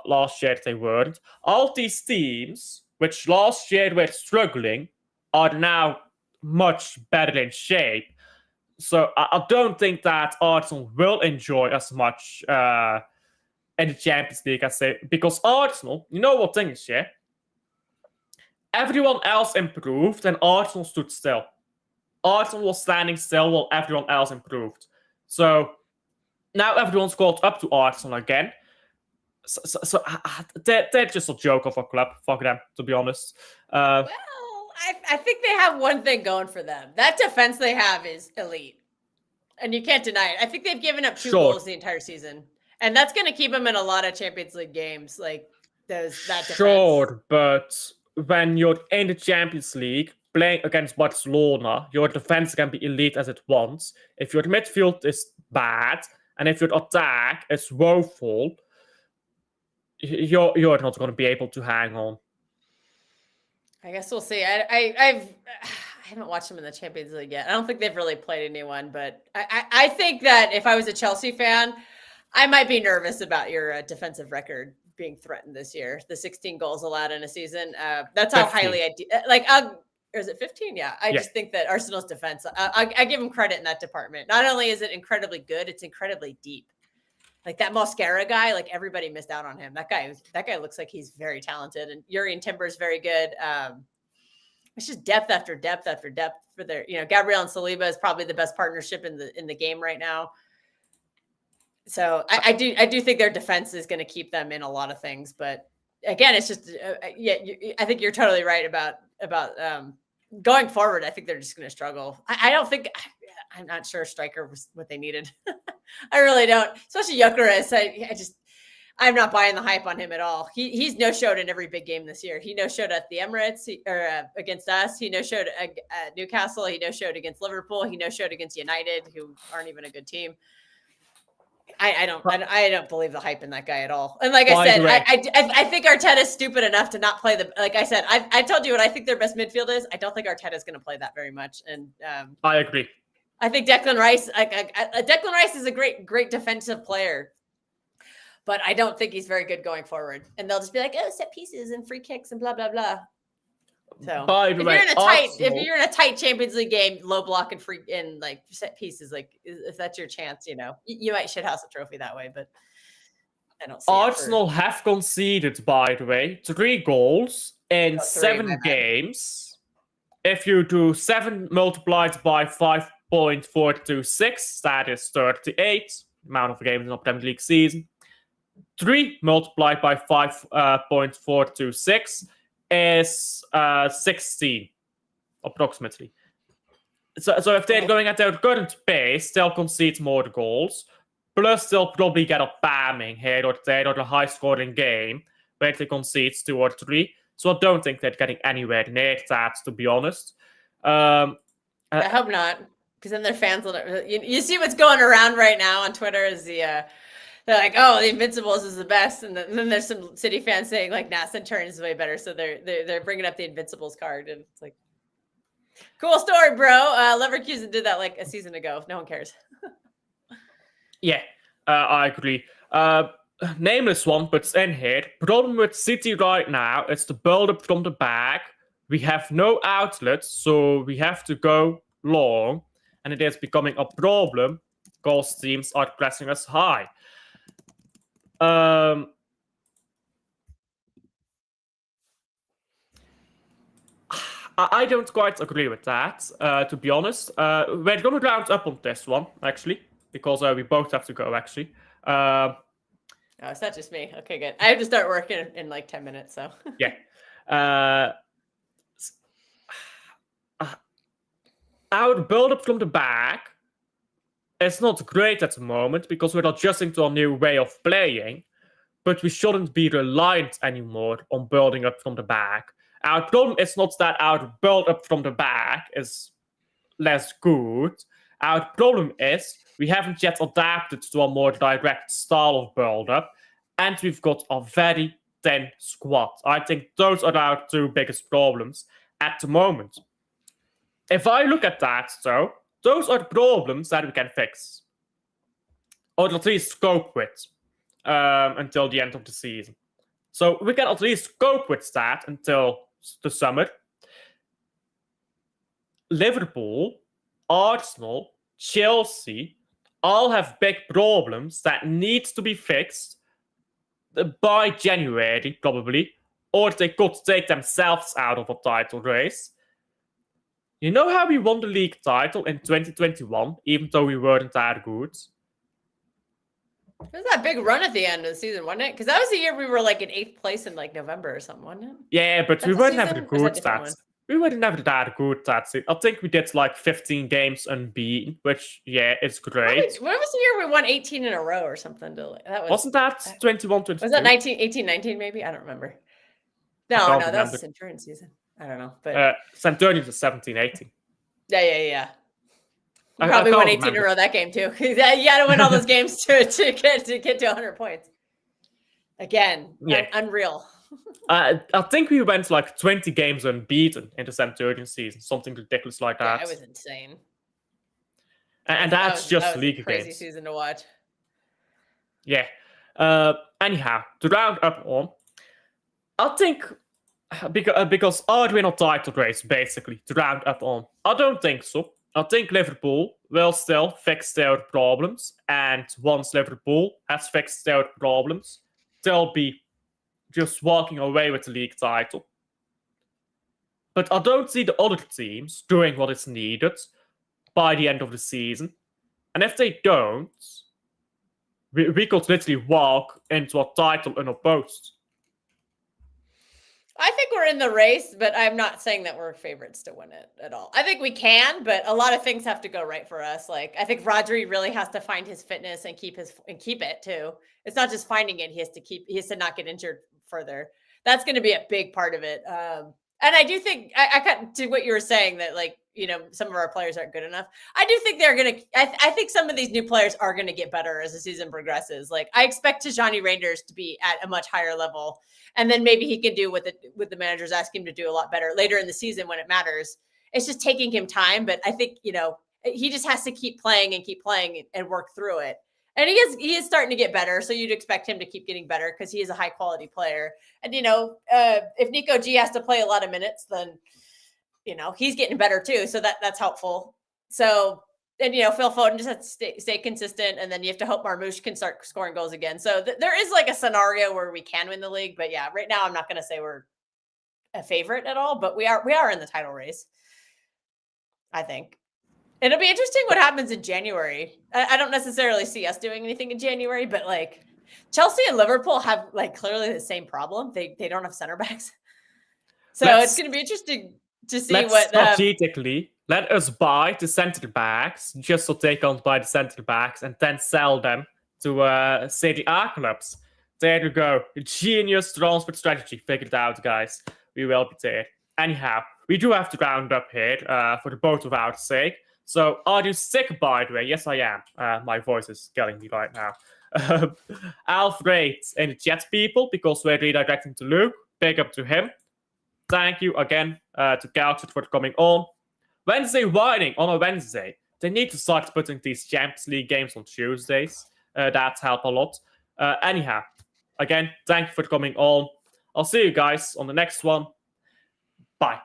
Last year they weren't. All these teams, which last year were struggling, are now much better in shape. So I don't think that Arsenal will enjoy as much in the Champions League as they, because Arsenal, you know what thing is, yeah? Everyone else improved and Arsenal stood still. Arsenal was standing still while everyone else improved. So now everyone's caught up to Arsenal again. So they're just a joke of a club. Fuck them, to be honest. Well, I think they have one thing going for them. That defense they have is elite. And you can't deny it. I think they've given up 2 goals the entire season. And that's going to keep them in a lot of Champions League games. Like, that defense. Sure, but when you're in the Champions League, playing against Barcelona, your defense can be elite as it wants. If your midfield is bad, and if your attack is woeful, you're not going to be able to hang on. I guess we'll see. I haven't watched them in the Champions League yet. I don't think they've really played anyone, but I think that if I was a Chelsea fan, I might be nervous about your defensive record being threatened this year. The 16 goals allowed in a season. That's how 15. Highly I do. Like, or is it 15? Yeah. I just think that Arsenal's defense, I give them credit in that department. Not only is it incredibly good, it's incredibly deep. Like that Mosquera guy, like everybody missed out on him. That guy looks like he's very talented, and Yuri and Timber is very good. It's just depth after depth after depth for their, Gabriel and Saliba is probably the best partnership in the game right now. So I do think their defense is going to keep them in a lot of things, but again, it's just I think you're totally right about going forward. I think they're just going to struggle. I'm not sure striker was what they needed. I really don't, especially Gyökeres. I'm not buying the hype on him at all. He's no-showed in every big game this year. He no-showed at the Emirates against us. He no-showed at Newcastle. He no-showed against Liverpool. He no-showed against United, who aren't even a good team. I don't believe the hype in that guy at all. And like I said, I think Arteta's stupid enough to not play like I said, I told you what I think their best midfield is. I don't think Arteta's going to play that very much. And I agree. I think Declan Rice, Declan Rice is a great defensive player, but I don't think he's very good going forward. And they'll just be like, oh, set pieces and free kicks and blah, blah, blah. So if you're in a tight Champions League game, low block and free and like set pieces, like if that's your chance, you might shithouse a trophy that way, but I don't see Arsenal have conceded, by the way, 3 goals in 7 games. If you do 7 multiplied by 5.426, that is 38 amount of games in a Premier League season. 3 multiplied by 5.426 is 16, approximately. So if they're going at their current pace, they'll concede more goals. Plus, they'll probably get a bamming here or there or a high-scoring game where they concede 2 or 3. So I don't think they're getting anywhere near that, to be honest. I hope not, because then their fans will. You see what's going around right now on Twitter is they're like, oh, the Invincibles is the best, and then there's some City fans saying like, nah, Centurions is way better. So they're bringing up the Invincibles card, and it's like, cool story, bro. Leverkusen did that like a season ago. No one cares. Yeah, I agree. Nameless one, but it's in here. Problem with City right now is the build-up from the back. We have no outlets, so we have to go long, and it is becoming a problem because teams are pressing us high. I don't quite agree with that, to be honest. We're going to round up on this one, actually, because we both have to go, actually. Oh, it's not just me. Okay, good. I have to start working in like 10 minutes, so. Yeah. Our build-up from the back is not great at the moment because we're adjusting to a new way of playing, but we shouldn't be reliant anymore on building up from the back. Our problem is not that our build-up from the back is less good. Our problem is we haven't yet adapted to a more direct style of build-up, and we've got a very thin squad. I think those are our two biggest problems at the moment. If I look at that, though, those are problems that we can fix, or at least cope with, until the end of the season. So we can at least cope with that until the summer. Liverpool, Arsenal, Chelsea all have big problems that need to be fixed by January, probably, or they could take themselves out of a title race. You know how we won the league title in 2021, even though we weren't that good? It was that big run at the end of the season, wasn't it? Because that was the year we were like in 8th place in like November or something, wasn't it? Yeah, but we weren't never good that. We were never that good that season. I think we did like 15 games unbeaten, which, yeah, it's great. When was the year we won 18 in a row or something? Wasn't that 21-22? Was that 18-19 maybe? I don't remember. No, that was the Centurion season. I don't know. But Centurion was 17-18. Yeah. Probably won 18 in a row that game too. You got to win all those games to get to 100 points. Again, yeah. Unreal. I think we went like 20 games unbeaten in the Centurion season, something ridiculous like that. Yeah, it was insane. And that's just league games. Crazy season to watch. Yeah. Anyhow, to round up on, I think because are we in a title race, basically, to round up on? I don't think so. I think Liverpool will still fix their problems, and once Liverpool has fixed their problems, they'll be just walking away with the league title. But I don't see the other teams doing what is needed by the end of the season. And if they don't, we could literally walk into a title unopposed. I think we're in the race, but I'm not saying that we're favorites to win it at all. I think we can, but a lot of things have to go right for us. Like I think RODRI really has to find his fitness and keep it too. It's not just finding it; he has to not get injured further. That's going to be a big part of it. And I do think I got to what you were saying that like some of our players aren't good enough. I do think they're going to. I think some of these new players are going to get better as the season progresses. Like I expect Tijani Reinders to be at a much higher level. And then maybe he can do what the managers ask him to do a lot better later in the season when it matters. It's just taking him time. But I think, he just has to keep playing and work through it. And he is starting to get better. So you'd expect him to keep getting better because he is a high quality player. And, if Nico G has to play a lot of minutes, then, he's getting better too. So that's helpful. So, and, Phil Foden just has to stay consistent. And then you have to hope Marmoush can start scoring goals again. So there is like a scenario where we can win the league. But yeah, right now I'm not going to say we're a favorite at all, but we are in the title race, I think. It'll be interesting what happens in January. I don't necessarily see us doing anything in January, but like Chelsea and Liverpool have like clearly the same problem. They don't have center backs. So it's going to be interesting to see what strategically let us buy the center backs just so they can't buy the center backs and then sell them to Serie A clubs. There you go. Genius transfer strategy. Figured it out, guys. we will be there. Anyhow, we do have to round up here for the both of our sake. So, are you sick, by the way? Yes, I am. My voice is killing me right now. Alfred in the chat, people, because we're redirecting to Luke. Big up to him. Thank you again to Kelkster for coming on. Wednesday Whining on a Wednesday. They need to start putting these Champions League games on Tuesdays. That helps a lot. Anyhow, again, thank you for coming on. I'll see you guys on the next one. Bye.